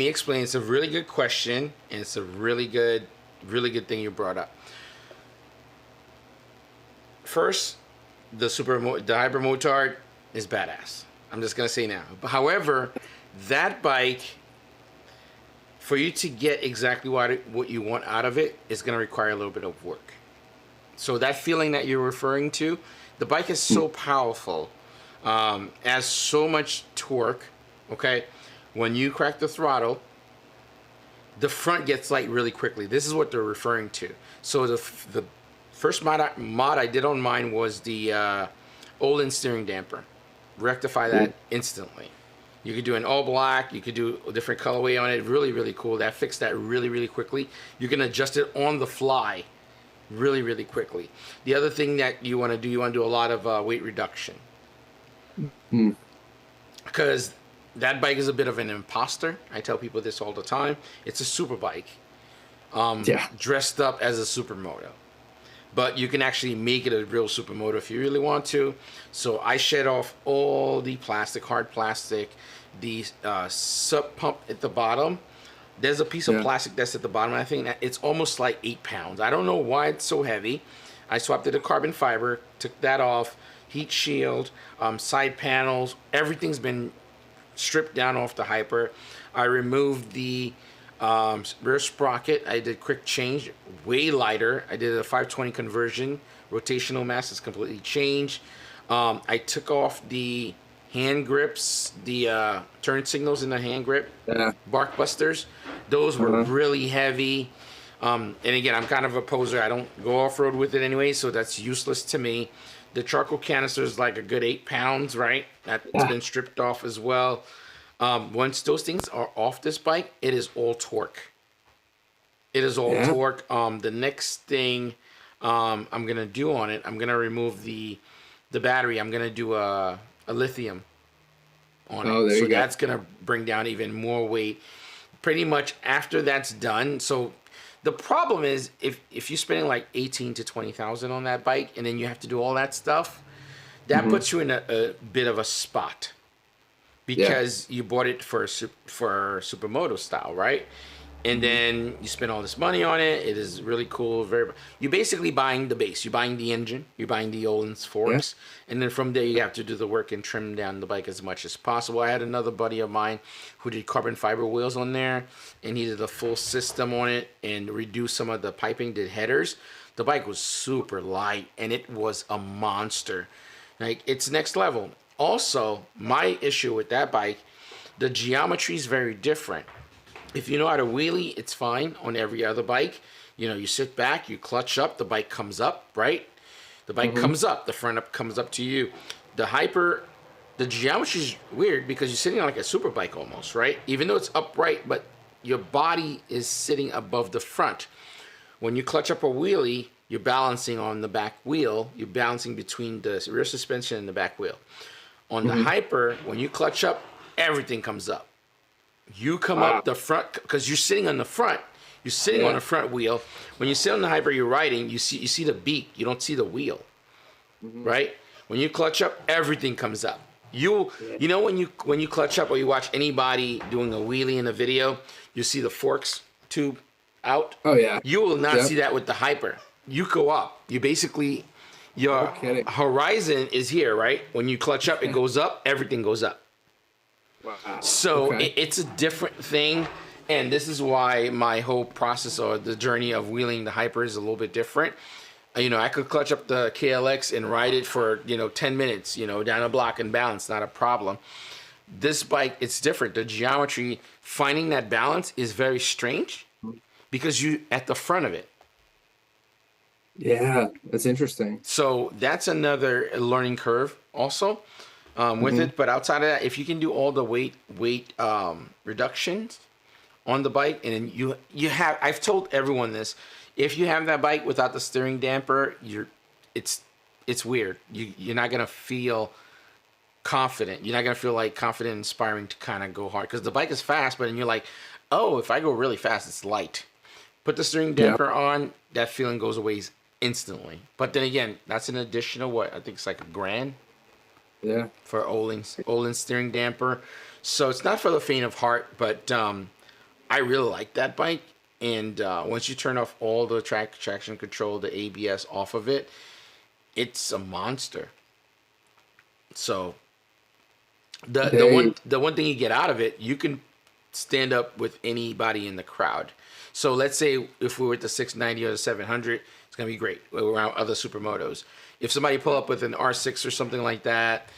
explain. It's a really good question, and it's a really good thing you brought up. First, the Hyper Motard is badass. I'm just gonna say now. However, that bike, for you to get exactly what you want out of it, is gonna require a little bit of work. So that feeling that you're referring to, the bike is so powerful, has so much torque. Okay, when you crack the throttle, the front gets light really quickly. This is what they're referring to. So the first mod I did on mine was the Olin steering damper. Rectify that instantly. You could do an all black. You could do a different colorway on it. Really, really cool. That fixed that really, really quickly. You can adjust it on the fly really, really quickly. The other thing that you want to do a lot of weight reduction. Because that bike is a bit of an imposter. I tell people this all the time. It's a super bike, dressed up as a supermoto. But you can actually make it a real supermoto if you really want to. So I shed off all the plastic, hard plastic, the sub pump at the bottom. There's a piece of plastic that's at the bottom. And I think that it's almost like 8 pounds. I don't know why it's so heavy. I swapped it to carbon fiber, took that off, heat shield, side panels. Everything's been stripped down off the Hyper. I removed the rear sprocket. I did quick change, way lighter. I did a 520 conversion. Rotational mass is completely changed. I took off the hand grips, the turn signals in the hand grip, bark busters. Those were really heavy. And again, I'm kind of a poser. I don't go off-road with it anyway, so that's useless to me. The charcoal canister is like a good 8 pounds, right? That's been stripped off as well. Once those things are off this bike, it is all torque. It is all torque. The next thing I'm going to do on it, I'm going to remove the battery. I'm going to do a lithium on it. So that's going to bring down even more weight. Pretty much after that's done. So the problem is if you're spending like 18 to 20,000 on that bike and then you have to do all that stuff, that puts you in a bit of a spot because you bought it for supermoto style, right? And then you spend all this money on it. It is really cool. You're basically buying the base. You're buying the engine. You're buying the Öhlins forks. Yeah. And then from there, you have to do the work and trim down the bike as much as possible. I had another buddy of mine who did carbon fiber wheels on there. And he did a full system on it and reduced some of the piping, did headers. The bike was super light. And it was a monster. Like, it's next level. Also, my issue with that bike, the geometry is very different. If you know how to wheelie, it's fine on every other bike. You know, you sit back, you clutch up, the bike comes up, right? The bike comes up, the front up comes up to you. The Hyper, the geometry is weird because you're sitting on like a super bike almost, right? Even though it's upright, but your body is sitting above the front. When you clutch up a wheelie, you're balancing on the back wheel. You're balancing between the rear suspension and the back wheel. On the Hyper, when you clutch up, everything comes up. You come up the front because you're sitting on the front. You're sitting on the front wheel. When you sit on the Hyper, you're riding. You see the beak. You don't see the wheel, right? When you clutch up, everything comes up. You know when you clutch up or you watch anybody doing a wheelie in a video, you see the forks tube out. Oh yeah. You will not see that with the Hyper. You go up. You basically your horizon is here, right? When you clutch up, it goes up. Everything goes up. Wow. So it's a different thing, and this is why my whole process or the journey of wheeling the Hyper is a little bit different. You know, I could clutch up the KLX and ride it for 10 minutes, down a block and balance, not a problem. This bike, it's different. The geometry, finding that balance is very strange because you at the front of it. Yeah, that's interesting. So that's another learning curve also. With it, but outside of that, if you can do all the weight reductions on the bike, and you have, I've told everyone this, if you have that bike without the steering damper, it's weird. You're not gonna feel confident. You're not gonna feel like confident, inspiring to kind of go hard because the bike is fast, but then you're like, oh, if I go really fast, it's light. Put the steering damper on, that feeling goes away instantly. But then again, that's an additional I think it's like $1,000. Yeah. For Öhlins steering damper. So it's not for the faint of heart, but I really like that bike. And once you turn off all the traction control, the ABS off of it, it's a monster. So the one thing you get out of it, you can stand up with anybody in the crowd. So let's say if we were at the 690 or the 700, it's going to be great around other supermotos. If somebody pull up with an R6 or something like that,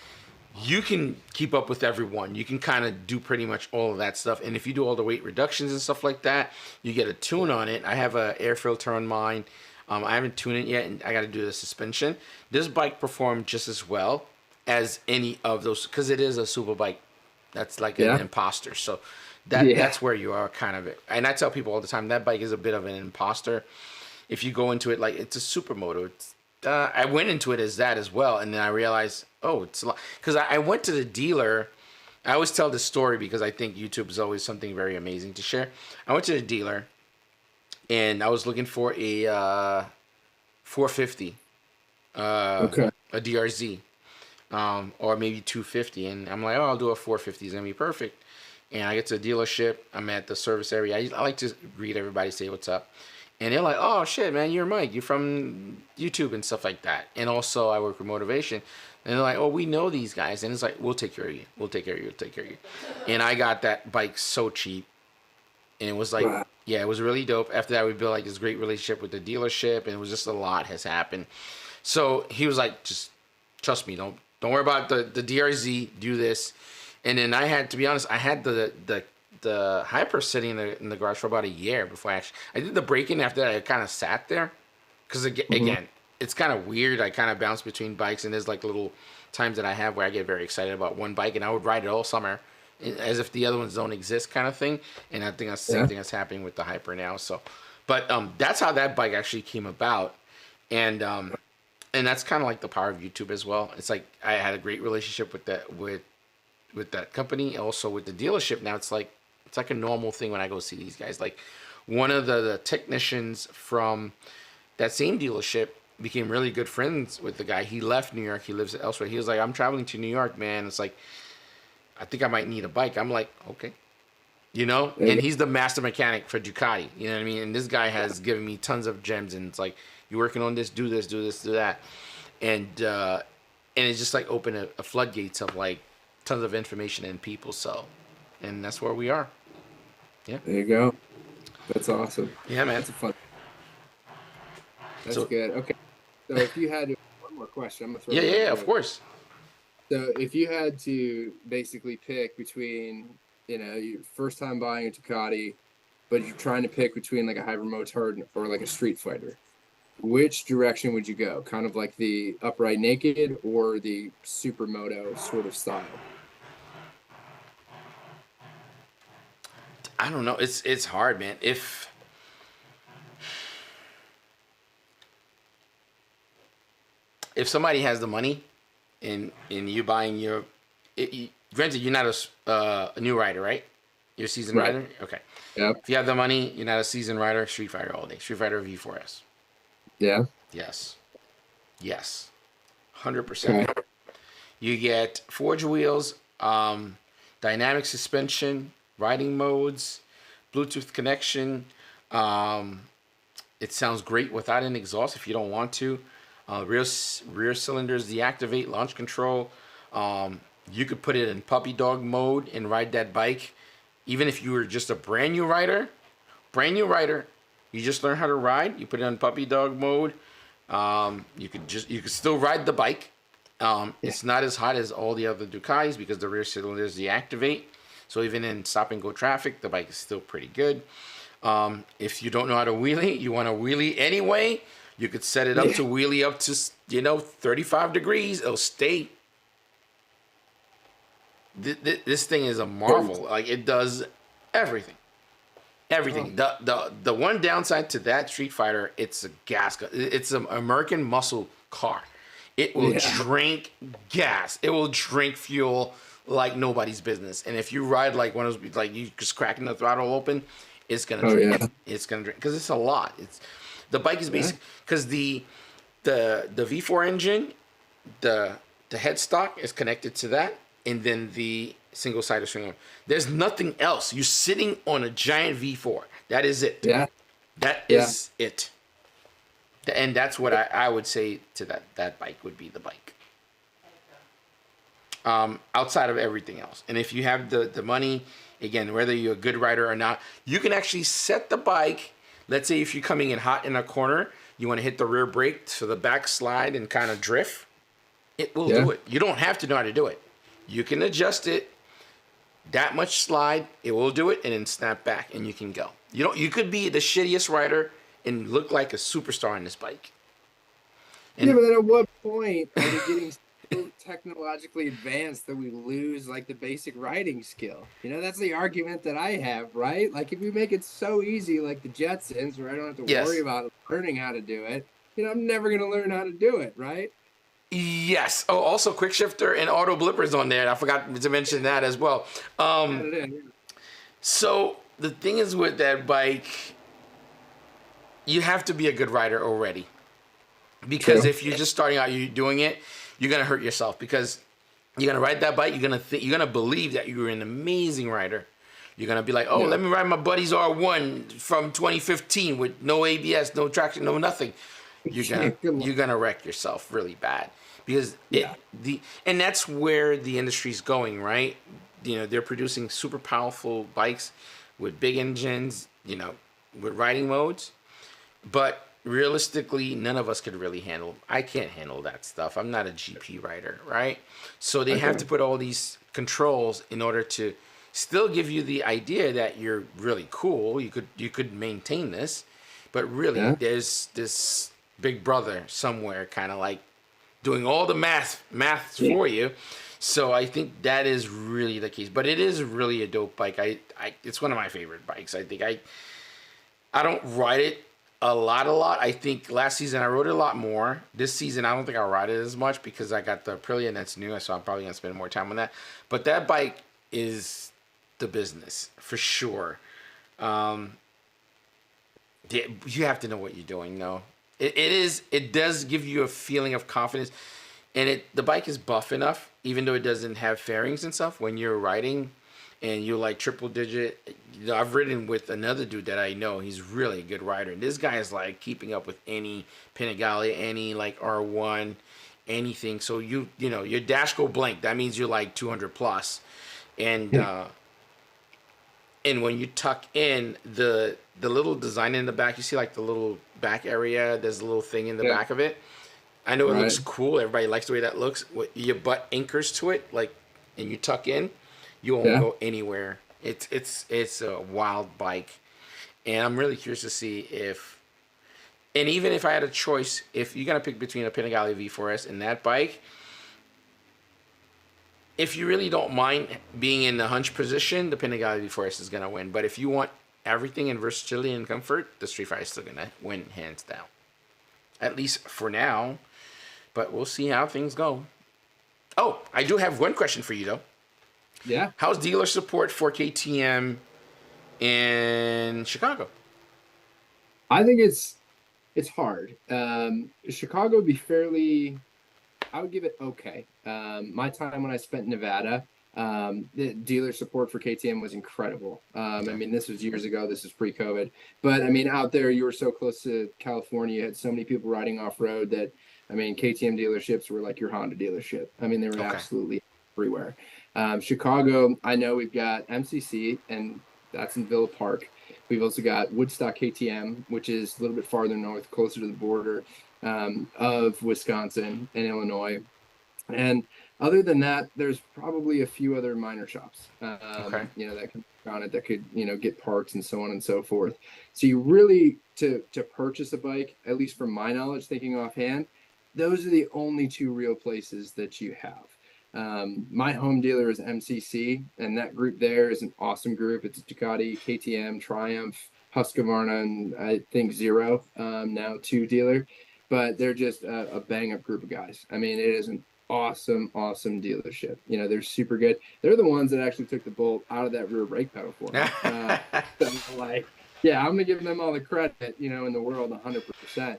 you can keep up with everyone. You can kind of do pretty much all of that stuff. And if you do all the weight reductions and stuff like that, you get a tune on it. I have an air filter on mine. I haven't tuned it yet, and I got to do the suspension. This bike performed just as well as any of those because it is a super bike. That's like an imposter. So that's where you are kind of it. And I tell people all the time, that bike is a bit of an imposter. If you go into it like it's a supermoto, I went into it as that as well, and then I realized, oh, it's a lot. Because I went to the dealer. I always tell this story because I think YouTube is always something very amazing to share. I went to the dealer, and I was looking for a 450, a DRZ, or maybe 250. And I'm like, oh, I'll do a 450. It's going to be perfect. And I get to the dealership. I'm at the service area. I like to greet everybody, say what's up. And they're like, oh, shit, man, you're Mike. You're from YouTube and stuff like that. And also, I work with Motivation. And they're like, oh, we know these guys. And it's like, we'll take care of you. We'll take care of you. We'll take care of you. And I got that bike so cheap. And it was like, yeah, it was really dope. After that, we built like this great relationship with the dealership. And it was just a lot has happened. So he was like, just trust me. Don't worry about the DRZ. Do this. And then I had, to be honest, I had the Hyper sitting in the garage for about a year before I did the break-in. After that, I kind of sat there because again, it's kind of weird. I kind of bounce between bikes, and there's like little times that I have where I get very excited about one bike, and I would ride it all summer as if the other ones don't exist, kind of thing. And I think that's the same thing that's happening with the Hyper now. So, but that's how that bike actually came about, and that's kind of like the power of YouTube as well. It's like I had a great relationship with that company, also with the dealership. Now it's like a normal thing when I go see these guys. Like one of the technicians from that same dealership became really good friends with the guy. He left New York. He lives elsewhere. He was like, I'm traveling to New York, man. It's like, I think I might need a bike. I'm like, okay. you know, Yeah. and he's the master mechanic for Ducati. You know what I mean? And this guy has given me tons of gems, and it's like, you're working on this, do this, do this, do that, and it's just like open a floodgates of like tons of information and people. So, and that's where we are. Yeah. There you go. That's awesome. Yeah, man. That's a fun. That's So- good. Okay. So if you had one more question, I'm gonna throw. Yeah, of course. So if you had to basically pick between, your first time buying a Ducati, but you're trying to pick between like a Hyper Motard or like a Street Fighter, which direction would you go? Kind of like the upright naked or the Supermoto sort of style? I don't know. It's hard, man. If somebody has the money, and you buying granted, you're not a new rider, right? You're a seasoned Right. rider. Okay. Yep. If you have the money, you're not a seasoned rider. Street Fighter all day. Street Fighter V4S. Yeah. Yes. 100%. Okay. You get forged wheels, dynamic suspension, riding modes, Bluetooth connection. It sounds great without an exhaust if you don't want to. Rear cylinders deactivate, launch control. You could put it in puppy dog mode and ride that bike. Even if you were just a brand new rider, you just learn how to ride. You put it on puppy dog mode. You could still ride the bike. It's not as hot as all the other Ducatis because the rear cylinders deactivate. So even in stop and go traffic, the bike is still pretty good. If you don't know how to wheelie, you want to wheelie anyway, you could set it up to wheelie up to 35 degrees. It'll stay. This thing is a marvel. Like, it does everything. Everything. The one downside to that Street Fighter, it's a gas. It's an American muscle car. It will drink gas. It will drink fuel like nobody's business. And if you ride like one of those, like you just cracking the throttle open, it's gonna drink. Yeah. It's gonna drink because it's a lot. The bike is basic because the V4 engine, the headstock is connected to that, and then the single-sided swing arm. There's nothing else. You're sitting on a giant V4. That is it. Yeah. That is it. And that's what I would say to that bike would be the bike. Outside of everything else. And if you have the money, again, whether you're a good rider or not, you can actually set the bike. Let's say if you're coming in hot in a corner, you want to hit the rear brake so the back slide and kind of drift. It will do it. You don't have to know how to do it. You can adjust it. That much slide, it will do it, and then snap back, and you can go. You could be the shittiest rider and look like a superstar on this bike. And but then at what point are we getting so technologically advanced that we lose like the basic riding skill? That's the argument that I have, right? Like, if we make it so easy, like the Jetsons, where I don't have to worry about learning how to do it, I'm never going to learn how to do it, right? Yes. Oh, also quick shifter and auto blippers on there. And I forgot to mention that as well. So the thing is with that bike, you have to be a good rider already. Because if you're just starting out, you're doing it, you're going to hurt yourself because you're going to ride that bike. You're going to believe that you're an amazing rider. You're going to be like, let me ride my buddy's R1 from 2015 with no ABS, no traction, no nothing. You're gonna wreck yourself really bad because and that's where the industry's going, right? They're producing super powerful bikes with big engines, with riding modes, but realistically, none of us could really handle. I can't handle that stuff. I'm not a GP rider, right? So they have to put all these controls in order to still give you the idea that you're really cool. You could maintain this, but really, there's this big brother somewhere kind of like doing all the math for you. So I think that is really the case, but it is really a dope bike. It's one of my favorite bikes. I think I don't ride it a lot. I think last season I rode it a lot more. This season I don't think I'll ride it as much because I got the Aprilia and that's new, so I'm probably gonna spend more time on that. But that bike is the business for sure. You have to know what you're doing, though. It does give you a feeling of confidence, and the bike is buff enough, even though it doesn't have fairings and stuff. When you're riding, and you're like triple digit, I've ridden with another dude that I know. He's really a good rider. And this guy is like keeping up with any Panigale, any like R1, anything. So you know, your dash go blank. That means you're like 200 plus. And and when you tuck in the little design in the back, you see like the little back area. There's a little thing in the back of it. I know it looks cool. Everybody likes the way that looks. Your butt anchors to it, like, and you tuck in, you won't go anywhere. It's a wild bike, and I'm really curious to see if, and even if I had a choice, if you gotta pick between a Panigale V4S and that bike, if you really don't mind being in the hunch position, the Panigale V4S is gonna win. But if you want everything in versatility and comfort, the Street Fighter is still gonna win hands down, at least for now. But we'll see how things go. Oh, I do have one question for you, though. Yeah. How's dealer support for KTM in Chicago? I think it's hard. Chicago would be fairly, I would give it okay. My time when I spent in Nevada, the dealer support for KTM was incredible. I mean, this was years ago. This was pre-COVID. But, I mean, out there, you were so close to California. You had so many people riding off-road that, I mean, KTM dealerships were like your Honda dealership. I mean, they were absolutely everywhere. Chicago, I know we've got MCC, and that's in Villa Park. We've also got Woodstock KTM, which is a little bit farther north, closer to the border of Wisconsin and Illinois. And other than that, there's probably a few other minor shops, you know, that could on it that could, you know, get parts and so on and so forth. So you really, to purchase a bike, at least from my knowledge, thinking offhand, those are the only two real places that you have. My home dealer is MCC, and that group there is an awesome group. It's Ducati, KTM, Triumph, Husqvarna, and I think Zero, now 2 dealer. But they're just a bang-up group of guys. I mean, it is an awesome dealership. You know, they're super good. They're the ones that actually took the bolt out of that rear brake pedal for me. So like, yeah, I'm gonna give them all the credit, you know, in the world, 100%.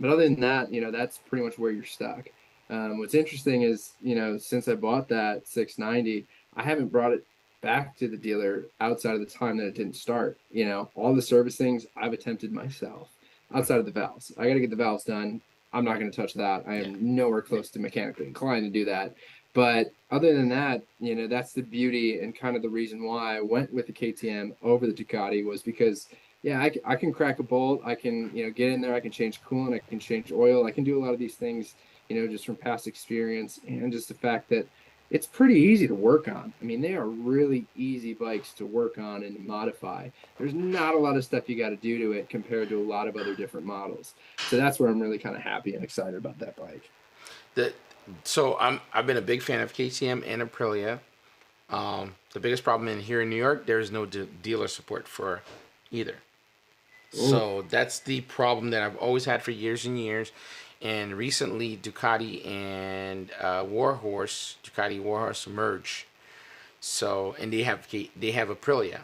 But other than that, you know, that's pretty much where you're stuck. What's interesting is, you know, since I bought that 690, I haven't brought it back to the dealer outside of the time that it didn't start. You know, all the service things I've attempted myself outside of the valves. I got to get the valves done. I'm not going to touch that. I am nowhere close to mechanically inclined to do that. But other than that, you know, that's the beauty and kind of the reason why I went with the KTM over the Ducati was because, yeah, I can crack a bolt. I can, you know, get in there. I can change coolant. I can change oil. I can do a lot of these things, you know, just from past experience and just the fact that it's pretty easy to work on. I mean, they are really easy bikes to work on and modify. There's not a lot of stuff you got to do to it compared to a lot of other different models. So that's where I'm really kind of happy and excited about that bike. So I've been a big fan of KTM and Aprilia. The biggest problem here in New York, there's no dealer support for either. Ooh. So that's the problem that I've always had for years and years. And recently, Ducati and Ducati Warhorse merged. So, and they have Aprilia.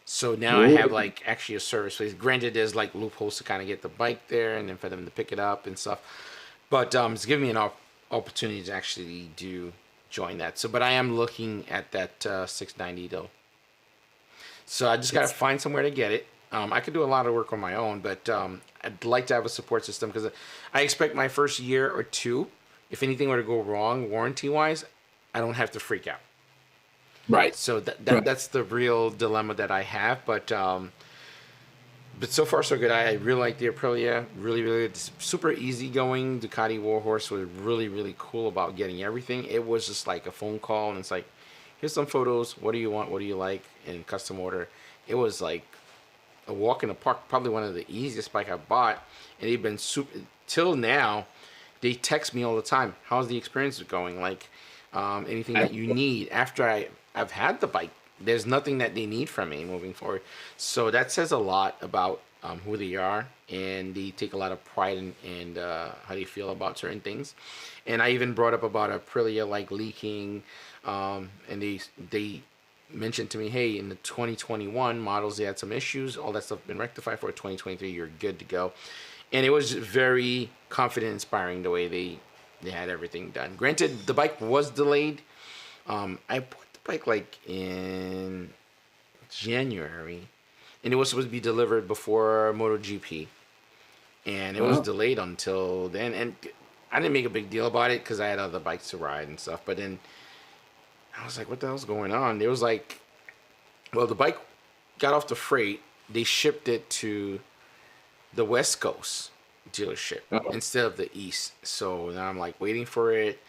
So now I have like actually a service place. Granted, there's like loopholes to kind of get the bike there and then for them to pick it up and stuff. But it's giving me an opportunity to actually join that. So, but I am looking at that 690 though. So I just got to find somewhere to get it. I could do a lot of work on my own, but I'd like to have a support system because I expect my first year or two, if anything were to go wrong warranty-wise, I don't have to freak out. Right. So that's the real dilemma that I have, but so far so good. I really like the Aprilia. Really, it's super easygoing. Ducati Warhorse was really cool about getting everything. It was just like a phone call, and it's like, here's some photos. What do you want? What do you like? And custom order. It was like a walk in the park, probably one of the easiest bike I bought, and they've been super till now. They text me all the time. How's the experience going? Like anything that you need after I've had the bike. There's nothing that they need from me moving forward. So that says a lot about who they are, and they take a lot of pride in how they feel about certain things. And I even brought up about Aprilia like leaking, and they mentioned to me, hey, in the 2021 models, they had some issues. All that stuff been rectified. For 2023, you're good to go. And it was very confident, inspiring the way they had everything done. Granted, the bike was delayed. I bought the bike like in January, and it was supposed to be delivered before MotoGP, and it was delayed until then. And I didn't make a big deal about it because I had other bikes to ride and stuff. But then I was like, what the hell's going on? It was like, well, the bike got off the freight. They shipped it to the West Coast dealership instead of the East. So now I'm like waiting for it.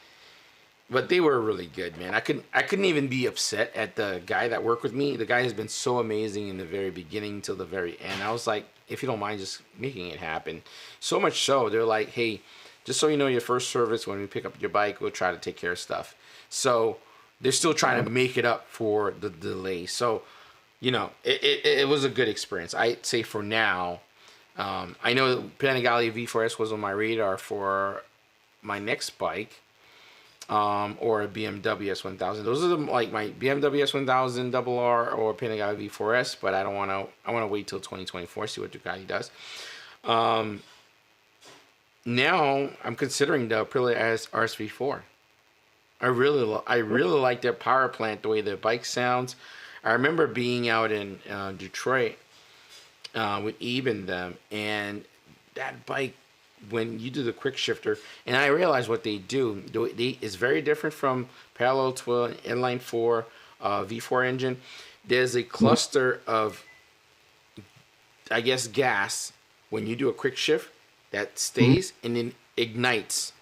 But they were really good, man. I couldn't even be upset at the guy that worked with me. The guy has been so amazing in the very beginning till the very end. I was like, if you don't mind just making it happen. So much so, they're like, hey, just so you know, your first service, when we pick up your bike, we'll try to take care of stuff. So they're still trying to make it up for the delay. So, you know, it was a good experience. I'd say for now, I know Panigale V4S was on my radar for my next bike. Or a BMW S1000. Those are like my BMW S1000 RR or Panigale V4S, but I want to wait till 2024, see what Ducati does. Now I'm considering the Aprilia RSV4. I really like their power plant, the way their bike sounds. I remember being out in Detroit with Ebe and them, and that bike, when you do the quick shifter, and I realize what they do, is very different from parallel to an inline 4 V4 engine. There's a cluster of, I guess, gas when you do a quick shift that stays and then ignites.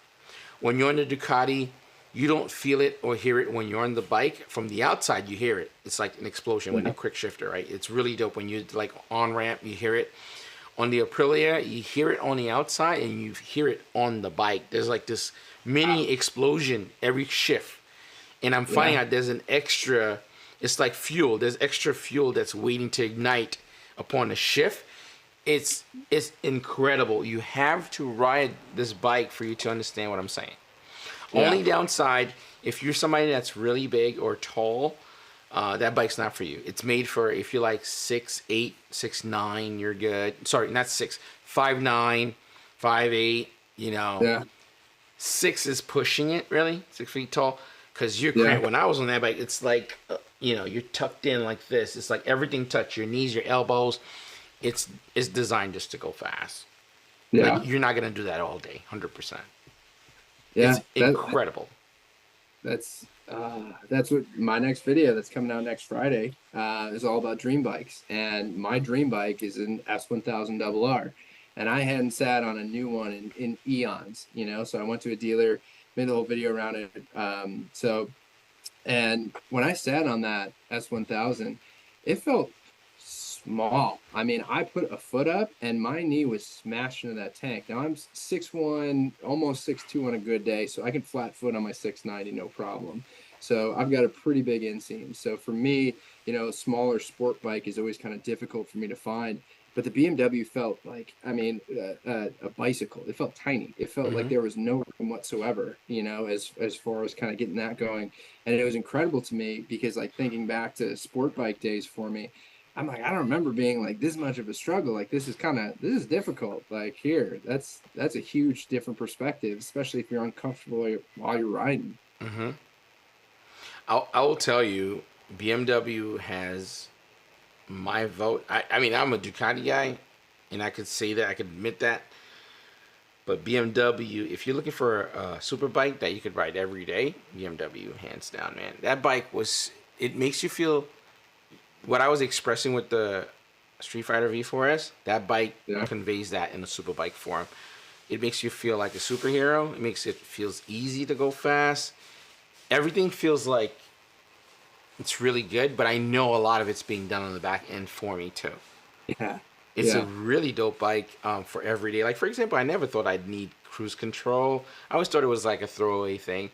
When you're on the Ducati, you don't feel it or hear it when you're on the bike. From the outside, you hear it. It's like an explosion with a quick shifter, right? It's really dope. When you like on ramp, you hear it. On the Aprilia, you hear it on the outside and you hear it on the bike. There's like this mini explosion every shift. And I'm finding out there's an extra, it's like fuel. There's extra fuel that's waiting to ignite upon the shift. It's incredible. You have to ride this bike for you to understand what I'm saying. Only downside, if you're somebody that's really big or tall, that bike's not for you. It's made for if you're like 6'8", 6'9", you're good. Sorry, not 6, 5'9", 5'8", you know. Yeah. 6 is pushing it, really, 6 feet tall. Because you're cramped. When I was on that bike, it's like, you know, you're tucked in like this. It's like everything touch your knees, your elbows. It's designed just to go fast. Yeah. Like, you're not going to do that all day, 100%. Yeah. It's incredible. That's what my next video that's coming out next Friday is all about dream bikes. And my dream bike is an S1000 RR. And I hadn't sat on a new one in eons, you know, so I went to a dealer, made the whole video around it. And when I sat on that S1000, it felt small. I mean, I put a foot up and my knee was smashed into that tank. Now I'm 6'1", almost 6'2" on a good day, so I can flat foot on my 690, no problem. So I've got a pretty big inseam. So for me, you know, a smaller sport bike is always kind of difficult for me to find. But the BMW felt like, I mean, a bicycle. It felt tiny. It felt like there was no room whatsoever, you know, as far as kind of getting that going. And it was incredible to me because, like, thinking back to sport bike days for me, I'm like, I don't remember being like this much of a struggle. Like, this is difficult. Like, here, that's a huge different perspective, especially if you're uncomfortable while you're riding. I will tell you, BMW has my vote. I mean, I'm a Ducati guy, and I could say that, I could admit that. But BMW, if you're looking for a super bike that you could ride every day, BMW, hands down, man. That bike it makes you feel what I was expressing with the Street Fighter V4S. That bike conveys that in a super bike form. It makes you feel like a superhero. It makes it feels easy to go fast. Everything feels like it's really good, but I know a lot of it's being done on the back end for me too. Yeah. It's a really dope bike for every day. Like, for example, I never thought I'd need cruise control. I always thought it was like a throwaway thing.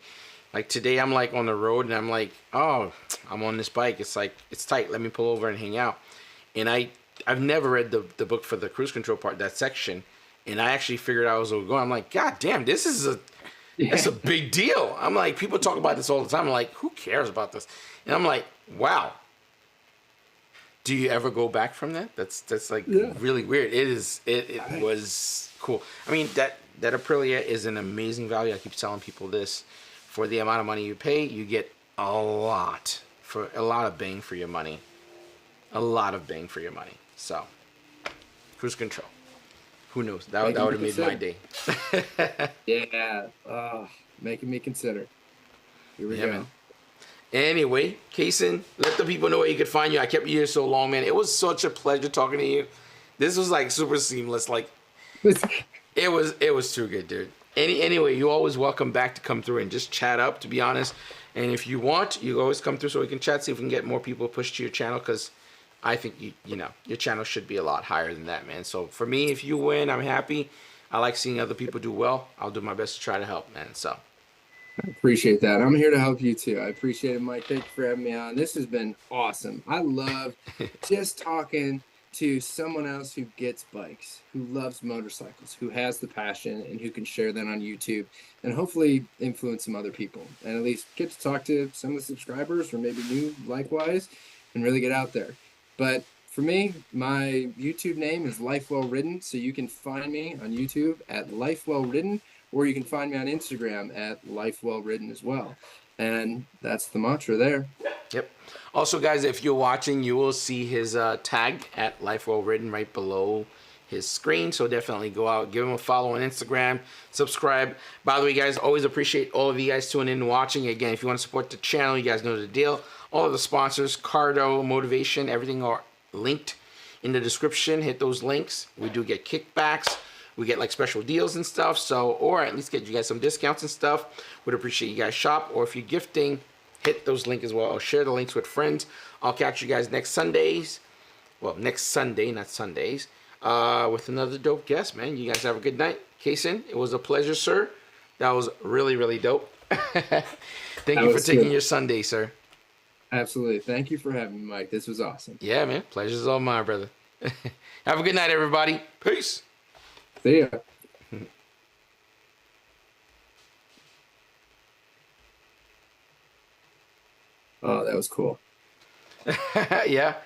Like, today I'm like on the road and I'm like, oh, I'm on this bike. It's like, it's tight. Let me pull over and hang out. And I've never read the book for the cruise control part, that section. And I actually figured out I was going. I'm like, God damn, this is it's a big deal. I'm like, people talk about this all the time. I'm like, who cares about this? And I'm like, wow. Do you ever go back from that? That's like really weird. It was cool. I mean, that Aprilia is an amazing value. I keep telling people this. For the amount of money you pay, you get a lot of bang for your money. a lot of bang for your money. So, cruise control. Who knows? That would have made my day. Yeah. Making me consider. Here we go. Man. Anyway, Kaysen, let the people know where you could find you. I kept you here so long, man. It was such a pleasure talking to you. This was like super seamless. Like it was too good, dude. Anyway, you're always welcome back to come through and just chat up, to be honest. And if you want, you always come through so we can chat, see if we can get more people pushed to your channel, because I think you know your channel should be a lot higher than that, man. So for me, if you win, I'm happy. I like seeing other people do well. I'll do my best to try to help, man. So I appreciate that. I'm here to help you too. I appreciate it, Mike. Thank you for having me on. This has been awesome. I love just talking to someone else who gets bikes, who loves motorcycles, who has the passion, and who can share that on YouTube and hopefully influence some other people, and at least get to talk to some of the subscribers or maybe new likewise, and really get out there. But for me, my YouTube name is Life Well Ridden, so you can find me on YouTube at Life Well Ridden, or you can find me on Instagram at Life Well Ridden as well. And that's the mantra there. Yep. Also, guys, if you're watching, you will see his tag at Life Well Ridden right below his screen. So definitely go out, give him a follow on Instagram, subscribe. By the way, guys, always appreciate all of you guys tuning in and watching. Again, if you want to support the channel, you guys know the deal. All of the sponsors, Cardo, Motivation, everything are linked in the description. Hit those links. We do get kickbacks. We get like special deals and stuff. So, or at least get you guys some discounts and stuff. Would appreciate you guys shop. Or if you're gifting, hit those links as well. Or share the links with friends. I'll catch you guys next Sundays. Well, next Sunday, not Sundays. With another dope guest, man. You guys have a good night. Kaysen, it was a pleasure, sir. That was really, really dope. Thank you for taking your Sunday, sir. Absolutely. Thank you for having me, Mike. This was awesome. Yeah, man. Pleasure's all mine, brother. Have a good night, everybody. Peace. See ya. Oh, that was cool. Yeah.